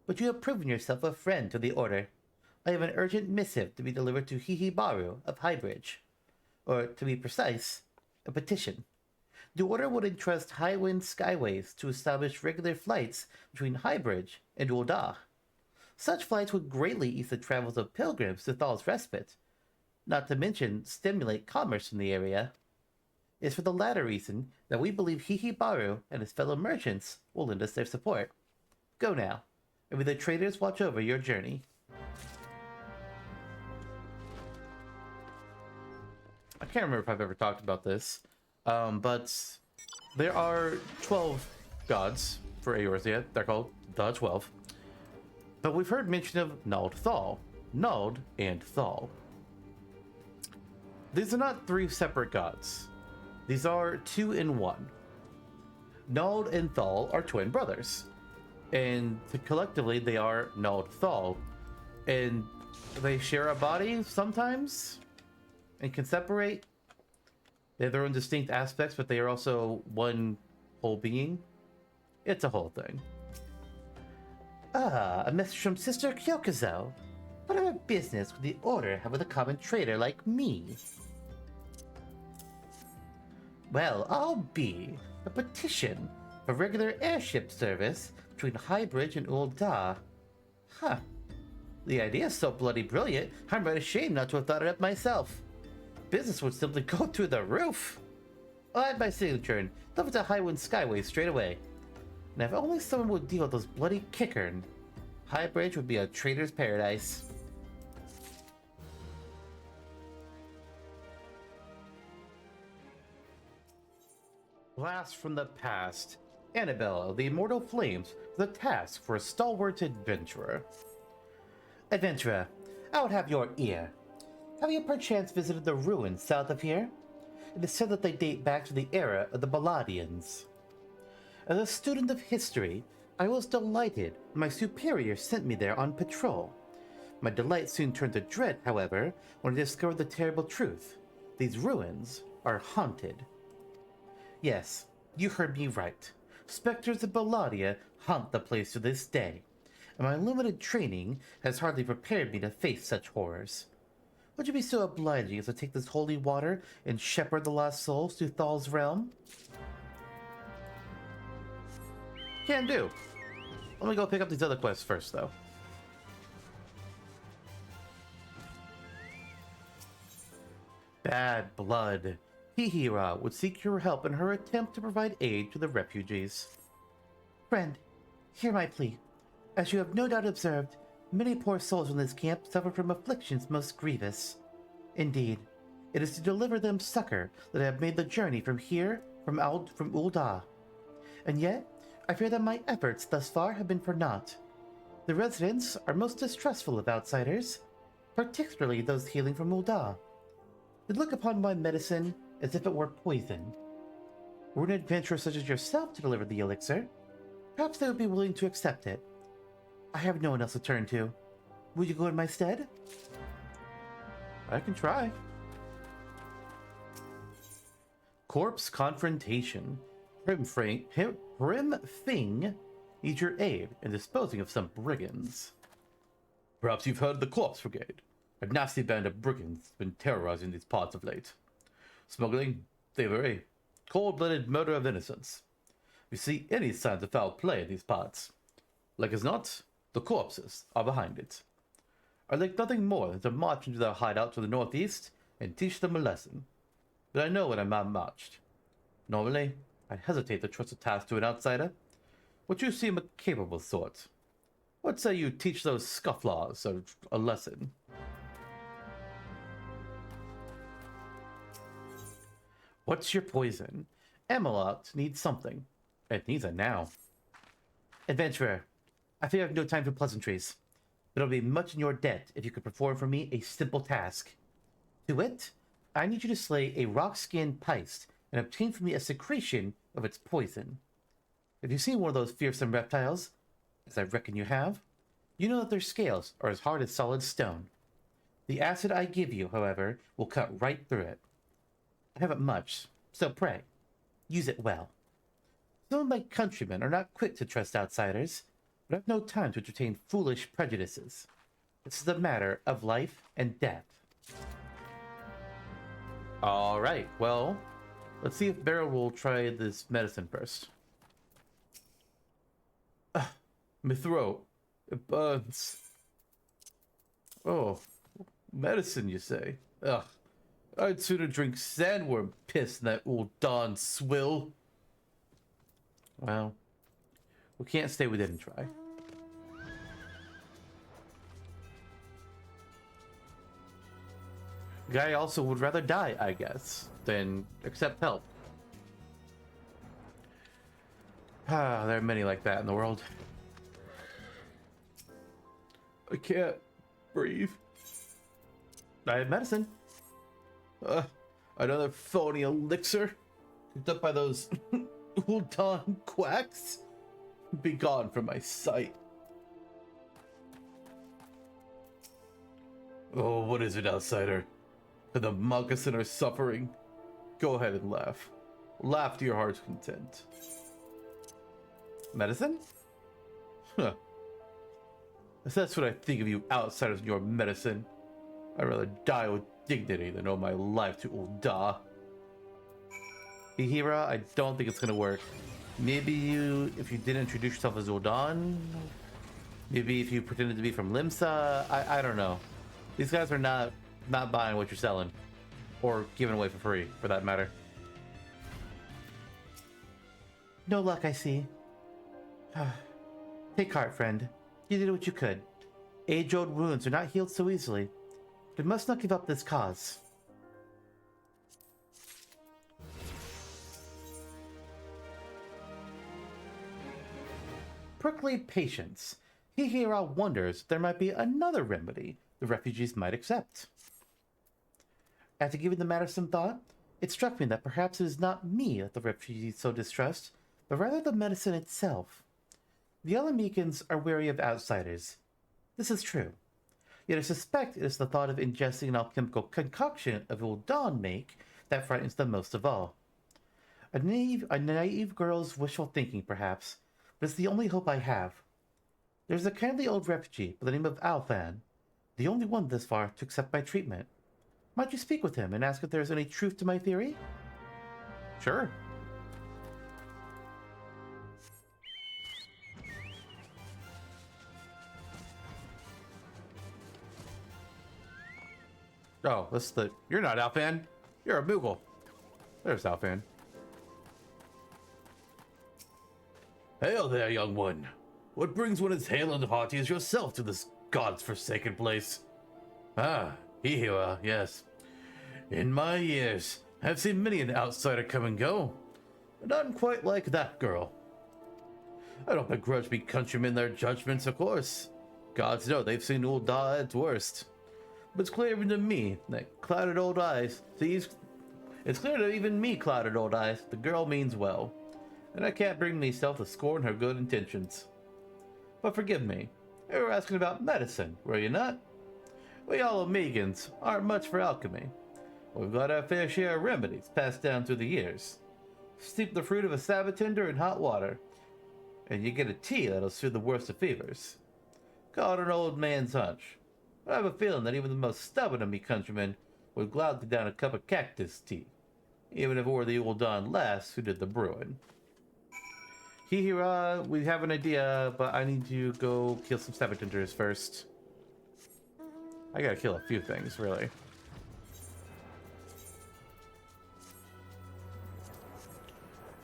but you have proven yourself a friend to the Order. I have an urgent missive to be delivered to Hihibaru of Highbridge. Or, to be precise, a petition. The Order would entrust Highwind Skyways to establish regular flights between Highbridge and Ul'dah. Such flights would greatly ease the travels of pilgrims to Thal's Respite, not to mention stimulate commerce in the area. It's for the latter reason that we believe Hihibaru and his fellow merchants will lend us their support. Go now, and may the traders watch over your journey. I can't remember if I've ever talked about this, but there are 12 gods for Eorzea. They're called the 12. But we've heard mention of Nald Thal, Nald and Thal. These are not three separate gods. These are two in one. Nald and Thal are twin brothers, and collectively they are Nald Thal, and they share a body sometimes and can separate. They have their own distinct aspects, but they are also one whole being. It's a whole thing. Ah, a message from Sister Kyokuzo. Whatever business would the Order have with a common trader like me? Well, I'll be a petition for regular airship service between Highbridge and Ul'dah. Huh. The idea is so bloody brilliant, I'm right ashamed not to have thought it up myself. Business would simply go through the roof. I'll add my signature and deliver to Highwind Skyway straight away. And if only someone would deal with those bloody kickern, Highbridge would be a trader's paradise. Blast from the past. Annabelle of the Immortal Flames with a task for a stalwart adventurer. Adventurer, I would have your ear. Have you perchance visited the ruins south of here? It is said that they date back to the era of the Balladians. As a student of history, I was delighted when my superior sent me there on patrol. My delight soon turned to dread, however, when I discovered the terrible truth. These ruins are haunted. Yes, you heard me right. Specters of Balladia haunt the place to this day, and my limited training has hardly prepared me to face such horrors. Would you be so obliging as to take this holy water and shepherd the lost souls to Thal's realm? Can do. Let me go pick up these other quests first, though. Bad blood. Hihira would seek your help in her attempt to provide aid to the refugees. Friend, hear my plea. As you have no doubt observed, many poor souls in this camp suffer from afflictions most grievous. Indeed, it is to deliver them succor that I have made the journey from here, from Ul'dah. And yet, I fear that my efforts thus far have been for naught. The residents are most distrustful of outsiders, particularly those hailing from Ul'dah. They look upon my medicine as if it were poison. Were an adventurer such as yourself to deliver the elixir, perhaps they would be willing to accept it. I have no one else to turn to. Will you go in my stead? I can try. Corpse Confrontation. Hrim-Fing needs your aid in disposing of some brigands. Perhaps you've heard of the Corpse Brigade. A nasty band of brigands has been terrorizing these parts of late. Smuggling, thievery, cold-blooded murder of innocents. If you see any signs of foul play in these parts, like as not, the corpses are behind it. I'd like nothing more than to march into their hideout to the northeast and teach them a lesson. But I know when I'm outmatched. Normally, I'd hesitate to trust a task to an outsider, but you seem a capable sort. What say you teach those scufflaws a lesson? What's your poison? Amelot needs something. It needs it now. Adventurer, I fear I have no time for pleasantries, but I'll be much in your debt if you could perform for me a simple task. To wit, I need you to slay a rock-skinned Peist and obtain for me a secretion of its poison. If you've seen one of those fearsome reptiles, as I reckon you have, you know that their scales are as hard as solid stone. The acid I give you, however, will cut right through it. I haven't much, so pray, use it well. Some of my countrymen are not quick to trust outsiders, but I've no time to entertain foolish prejudices. This is a matter of life and death. Alright, well, let's see if Beryl will try this medicine first. My throat, it burns. Oh, medicine, you say? Ugh. I'd sooner drink sandworm piss than that Ul'dah swill. Well, we can't say we didn't try. Guy also would rather die, I guess, than accept help. Ah, there are many like that in the world. I can't breathe. I have medicine. Another phony elixir picked up by those Ul'dah quacks. Be gone from my sight. Oh, what is it, outsider? The moccasin are suffering. Go ahead and laugh. Laugh to your heart's content. Medicine? Huh. If that's what I think of you outsiders and your medicine, I'd rather die with dignity than owe my life to Ul'dah. Ihira, I don't think it's gonna work. Maybe if you didn't introduce yourself as Ul'dah? Maybe if you pretended to be from Limsa? I don't know. These guys are not buying what you're selling. Or giving away for free, for that matter. No luck, I see. Take heart, friend. You did what you could. Age-old wounds are not healed so easily. But we must not give up this cause. Prickly patience. Ihira wonders if there might be another remedy the refugees might accept. After giving the matter some thought, it struck me that perhaps it is not me that the refugees so distrust, but rather the medicine itself. The Alamekans are wary of outsiders. This is true. Yet I suspect it is the thought of ingesting an alchemical concoction of Ul'dah make that frightens them most of all. A naive girl's wishful thinking, perhaps, but it's the only hope I have. There's a kindly old refugee by the name of Alfan, the only one thus far to accept my treatment. Might you speak with him and ask if there's any truth to my theory? Sure. Oh, that's the... You're not Alfan. You're a Moogle. There's Alfan. Hail there, young one. What brings one as hale and hearty as yourself to this god's forsaken place? Ah, Ihira, yes. In my years, I've seen many an outsider come and go, but none quite like that girl. I don't begrudge me countrymen their judgments, of course. Gods know they've seen Ul'dah at its worst. But it's clear even to me that clouded old eyes, it's clear to even me, clouded old eyes, the girl means well, and I can't bring myself to scorn her good intentions. But forgive me, you were asking about medicine, were you not? We all Omegans aren't much for alchemy. We've got our fair share of remedies passed down through the years. Steep the fruit of a sabotinder in hot water, and you get a tea that'll soothe the worst of fevers. Call it an old man's hunch. But I have a feeling that even the most stubborn of me countrymen would gladly down a cup of cactus tea, even if it were the Ul'dah lass who did the brewing. Ihira, we have an idea, but I need to go kill some sabotinders first. I gotta kill a few things, really.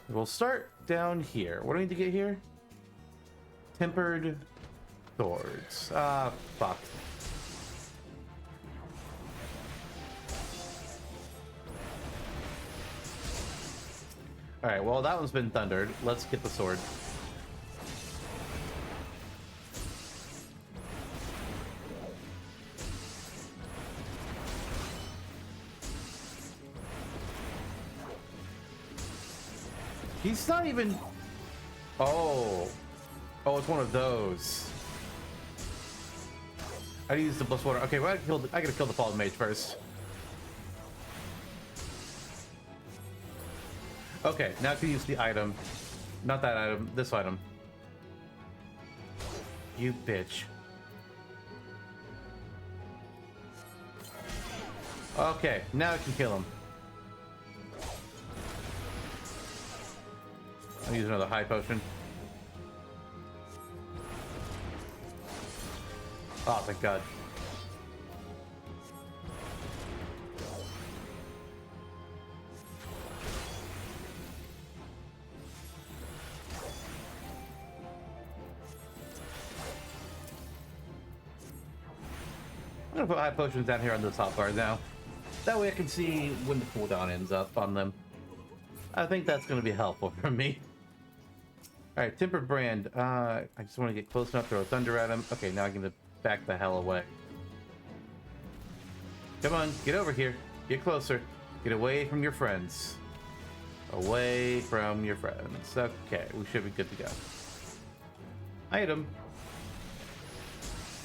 We'll start down here. What do I need to get here? Tempered swords. Ah, fuck. Alright, well, that one's been thundered. Let's get the sword. He's not even... Oh. Oh, it's one of those. I used the plus water. Okay, well, I gotta kill the fallen mage first. Okay, now I can use the item. Not that item, this item. You bitch. Okay, now I can kill him. I'll use another high potion. Oh, thank God. I'm gonna put high potions down here on the top bar now. That way I can see when the cooldown ends up on them. I think that's gonna be helpful for me. Alright, Tempered Brand. I just want to get close enough to throw thunder at him. Okay, now I'm gonna back the hell away. Come on, get over here. Get closer. Get away from your friends. Away from your friends. Okay, we should be good to go. Item.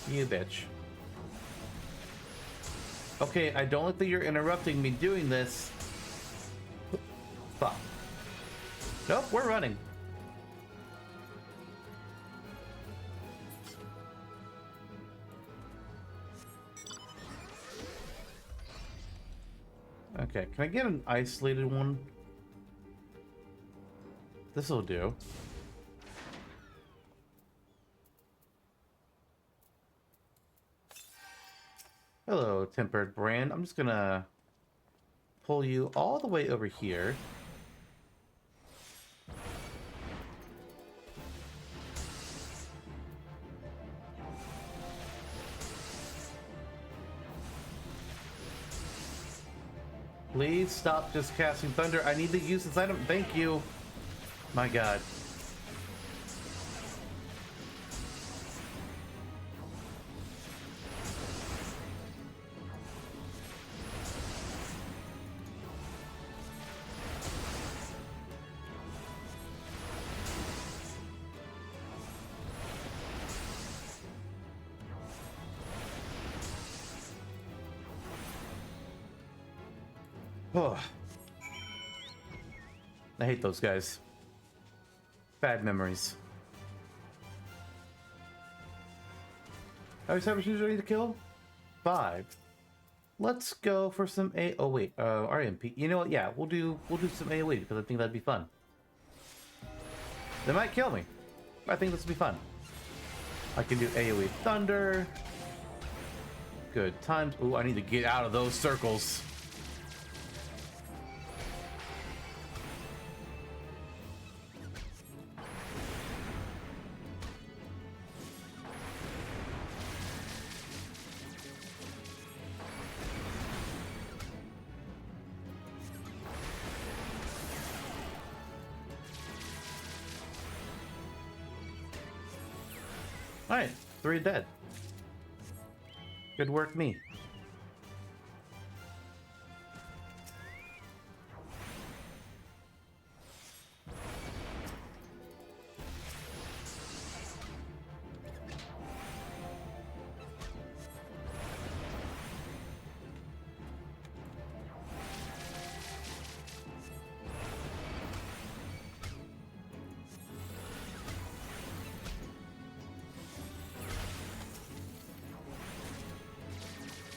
You bitch. Okay, I don't like that you're interrupting me doing this. Fuck. Nope, we're running. Okay, can I get an isolated one? This'll do. Hello, Tempered Brand. I'm just gonna pull you all the way over here. Please stop just casting thunder. I need to use this item. Thank you. My god. Oh. I hate those guys. Bad memories. How many cyber shooters do I need to kill? 5. Let's go for some oh wait, RMP. You know what? Yeah, we'll do some AoE because I think that'd be fun. They might kill me. I think this will be fun. I can do AoE Thunder. Good times. Ooh, I need to get out of those circles. Alright, 3 dead. Good work, me.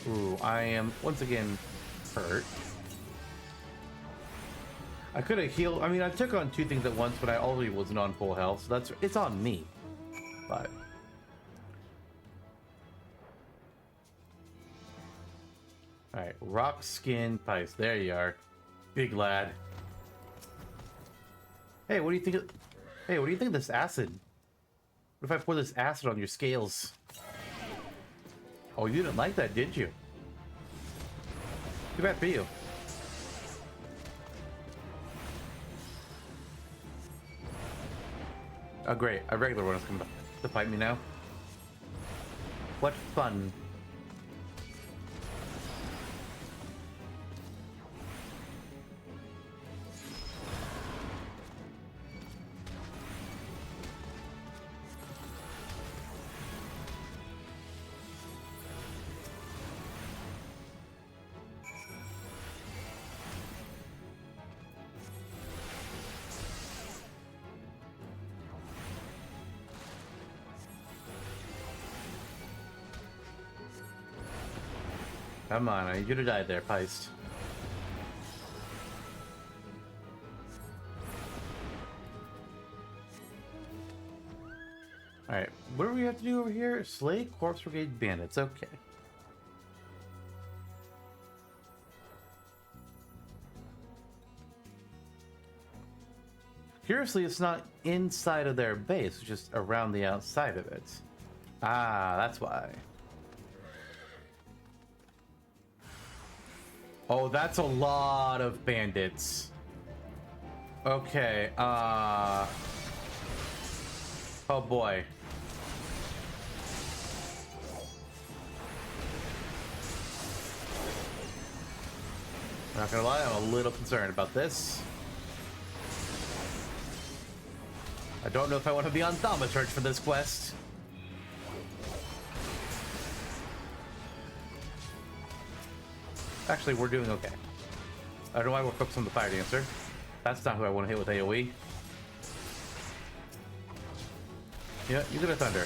Ooh, I am once again hurt. I could have healed. I mean, I took on 2 things at once, but I already wasn't on full health, so it's on me. But all right, rock skin pice. There you are, big lad. Hey, what do you think? Hey, what do you think of this acid? What if I pour this acid on your scales? Oh, you didn't like that, did you? Too bad for you. Oh, great. A regular one is coming to fight me now. What fun. Come on, I need you to die there, Peist. Alright, what do we have to do over here? Slay Corpse Brigade Bandits, okay. Curiously, it's not inside of their base, it's just around the outside of it. Ah, that's why. Oh, that's a lot of bandits. Okay, oh boy. Not gonna lie, I'm a little concerned about this. I don't know if I want to be on Doma Church for this quest. Actually, we're doing okay. I don't know why we're focused on the Fire Dancer. That's not who I want to hit with AoE. Yeah, you get a Thunder.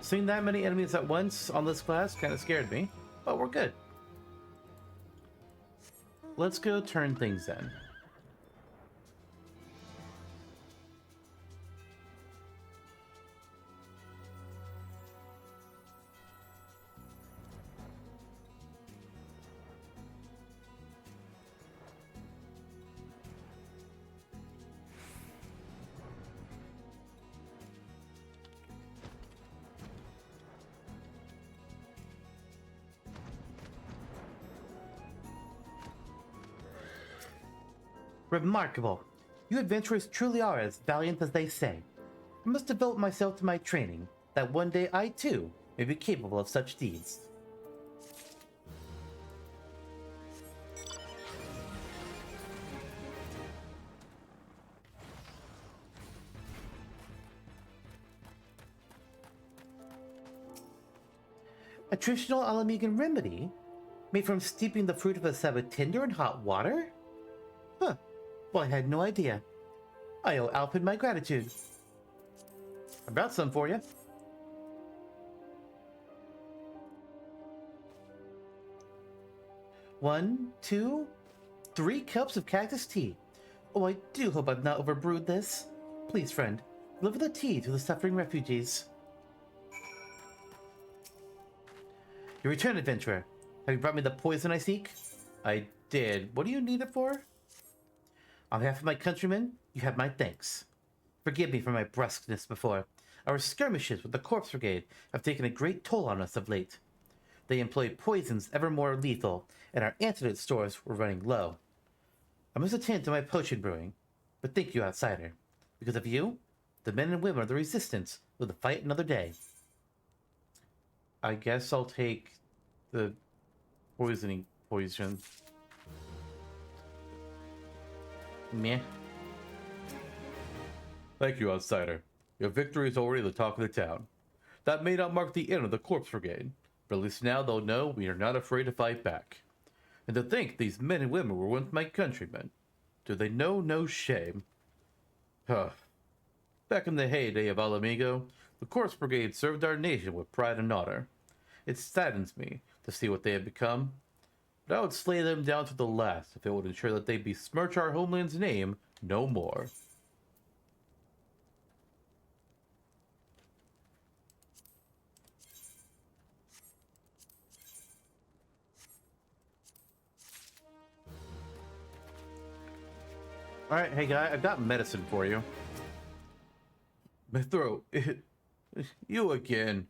Seeing that many enemies at once on this class kind of scared me, but we're good. Let's go turn things in. Remarkable. You adventurers truly are as valiant as they say. I must devote myself to my training, that one day I too may be capable of such deeds. A traditional Alamegan remedy? Made from steeping the fruit of a sabot tinder in hot water? Huh. Well, I had no idea. I owe Alpin my gratitude. I brought some for you. One, two, 3 cups of cactus tea. Oh, I do hope I've not overbrewed this. Please, friend, deliver the tea to the suffering refugees. Your return, adventurer. Have you brought me the poison I seek? I did. What do you need it for? On behalf of my countrymen, you have my thanks. Forgive me for my brusqueness before. Our skirmishes with the Corpse Brigade have taken a great toll on us of late. They employ poisons ever more lethal, and our antidote stores were running low. I must attend to my potion brewing, but thank you, outsider. Because of you, the men and women of the Resistance will fight another day. I guess I'll take the poison. Meh. Thank you, outsider. Your victory is already the talk of the town. That may not mark the end of the Corpse Brigade, but at least now they'll know we are not afraid to fight back. And to think these men and women were once my countrymen. Do they know no shame? Huh. Back in the heyday of Alamigo, the Corpse Brigade served our nation with pride and honor. It saddens me to see what they have become, but I would slay them down to the last if it would ensure that they besmirch our homeland's name no more. Alright, hey guy, I've got medicine for you. My throat, you again.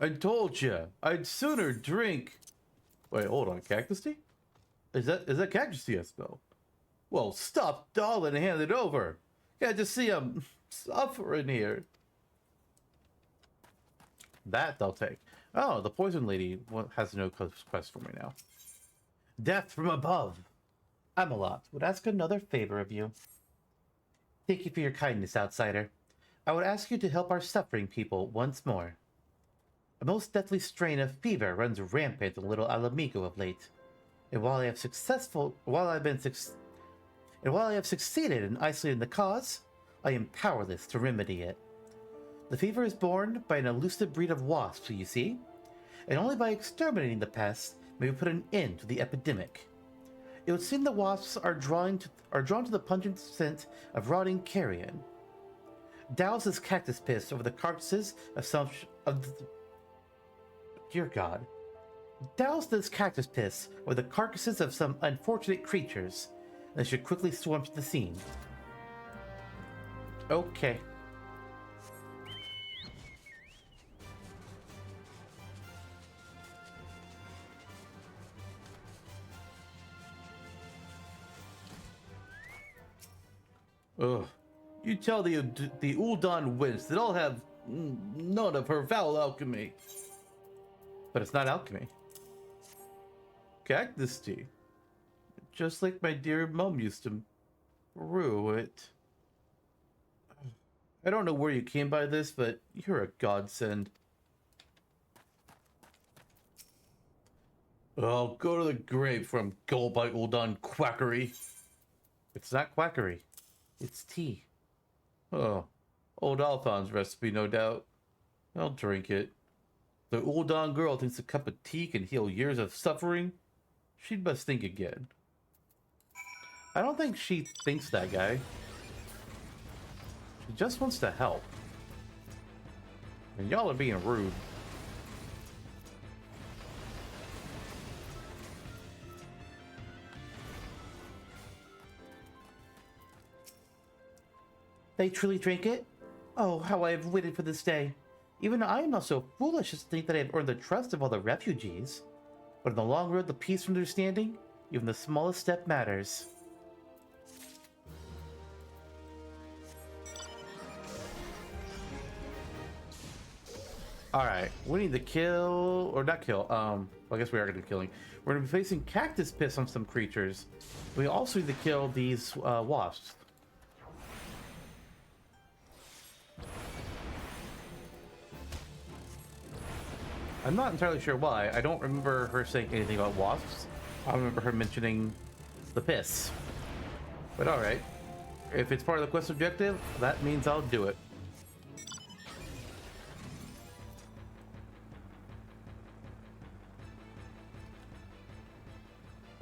I told you, I'd sooner drink. Wait, hold on, cactus tea? Is that cactus tea I smell? Well, stop stalling and hand it over. Can't just see I'm suffering here. That they'll take. Oh, the poison lady has no quest for me now. Death from above. Amalot would ask another favor of you. Thank you for your kindness, outsider. I would ask you to help our suffering people once more. A most deathly strain of fever runs rampant in Little Alamigo of late, and while I have succeeded in isolating the cause, I am powerless to remedy it. The fever is borne by an elusive breed of wasps, you see, and only by exterminating the pests may we put an end to the epidemic. It would seem the wasps are drawn to the pungent scent of rotting carrion. Douse this cactus piss over the carcasses of some Dear God. Douse this cactus piss over the carcasses of some unfortunate creatures, They should quickly swarm to the scene. Okay. Ugh. You tell the Ul'dah winds that I'll have none of her foul alchemy. But it's not alchemy. Cactus tea. Just like my dear mom used to brew it. I don't know where you came by this, but you're a godsend. I'll go to the grave from gold by Ul'dah quackery. It's not quackery. It's tea. Oh, old Alphon's recipe, no doubt. I'll drink it. The Ul'dah girl thinks a cup of tea can heal years of suffering. She must think again. I don't think she thinks that, guy. She just wants to help. And y'all are being rude. They truly drink it? Oh, how I have waited for this day. Even I am not so foolish as to think that I have earned the trust of all the refugees. But in the long road to peace and understanding, even the smallest step matters. Alright, we need to kill, or not kill, well, I guess we are going to be killing. We're going to be facing cactus piss on some creatures. We also need to kill these wasps. I'm not entirely sure why. I don't remember her saying anything about wasps. I remember her mentioning the piss. But alright. If it's part of the quest objective, that means I'll do it.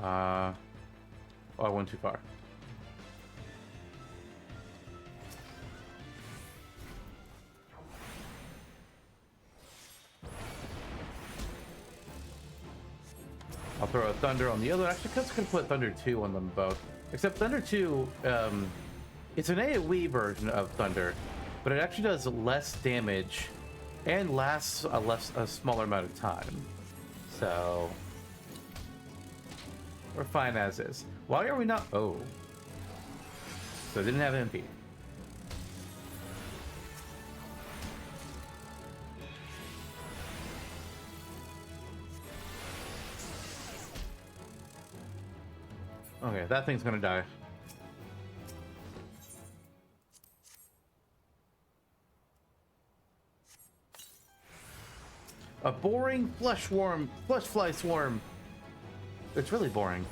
Oh, I went too far. I'll throw a Thunder on the other. Actually, I could put Thunder 2 on them both. Except Thunder 2, it's an AoE version of Thunder, but it actually does less damage and lasts a smaller amount of time. So we're fine as is. Why are we not? Oh, so it didn't have MP. Okay, that thing's gonna die. A boring flesh fly swarm. It's really boring.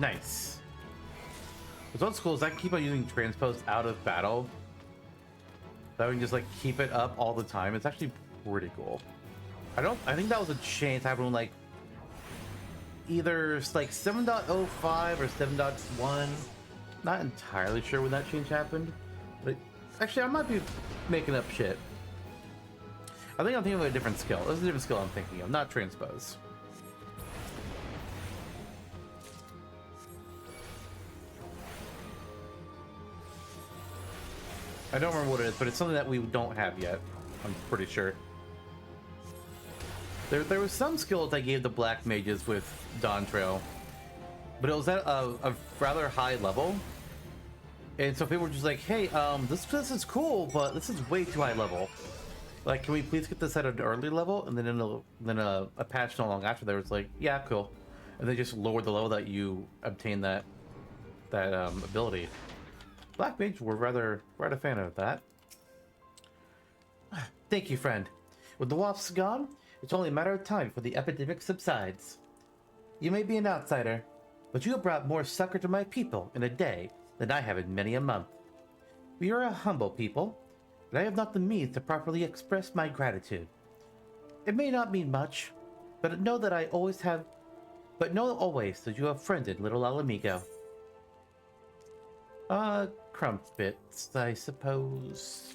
Nice. What's cool is I can keep on using transpose out of battle. That we can just like keep it up all the time. It's actually pretty cool. I think that was a change happening like either like 7.05 or 7.1. Not entirely sure when that change happened. But actually I might be making up shit. I think I'm thinking of a different skill. This is a different skill I'm thinking of, not transpose. I don't remember what it is, but it's something that we don't have yet. I'm pretty sure. There was some skills I gave the black mages with Dawn Trail, but it was at a rather high level. And so people were just like, hey, this is cool, but this is way too high level. Like, can we please get this at an early level? And then a patch not long after there was like, yeah, cool. And they just lowered the level that you obtain that ability. Black Mage were rather a fan of that. Thank you, friend. With the wasps gone, it's only a matter of time before the epidemic subsides. You may be an outsider, but you have brought more succor to my people in a day than I have in many a month. We are a humble people, and I have not the means to properly express my gratitude. It may not mean much, but know always that you have friended little Alamigo. Crumpets, I suppose.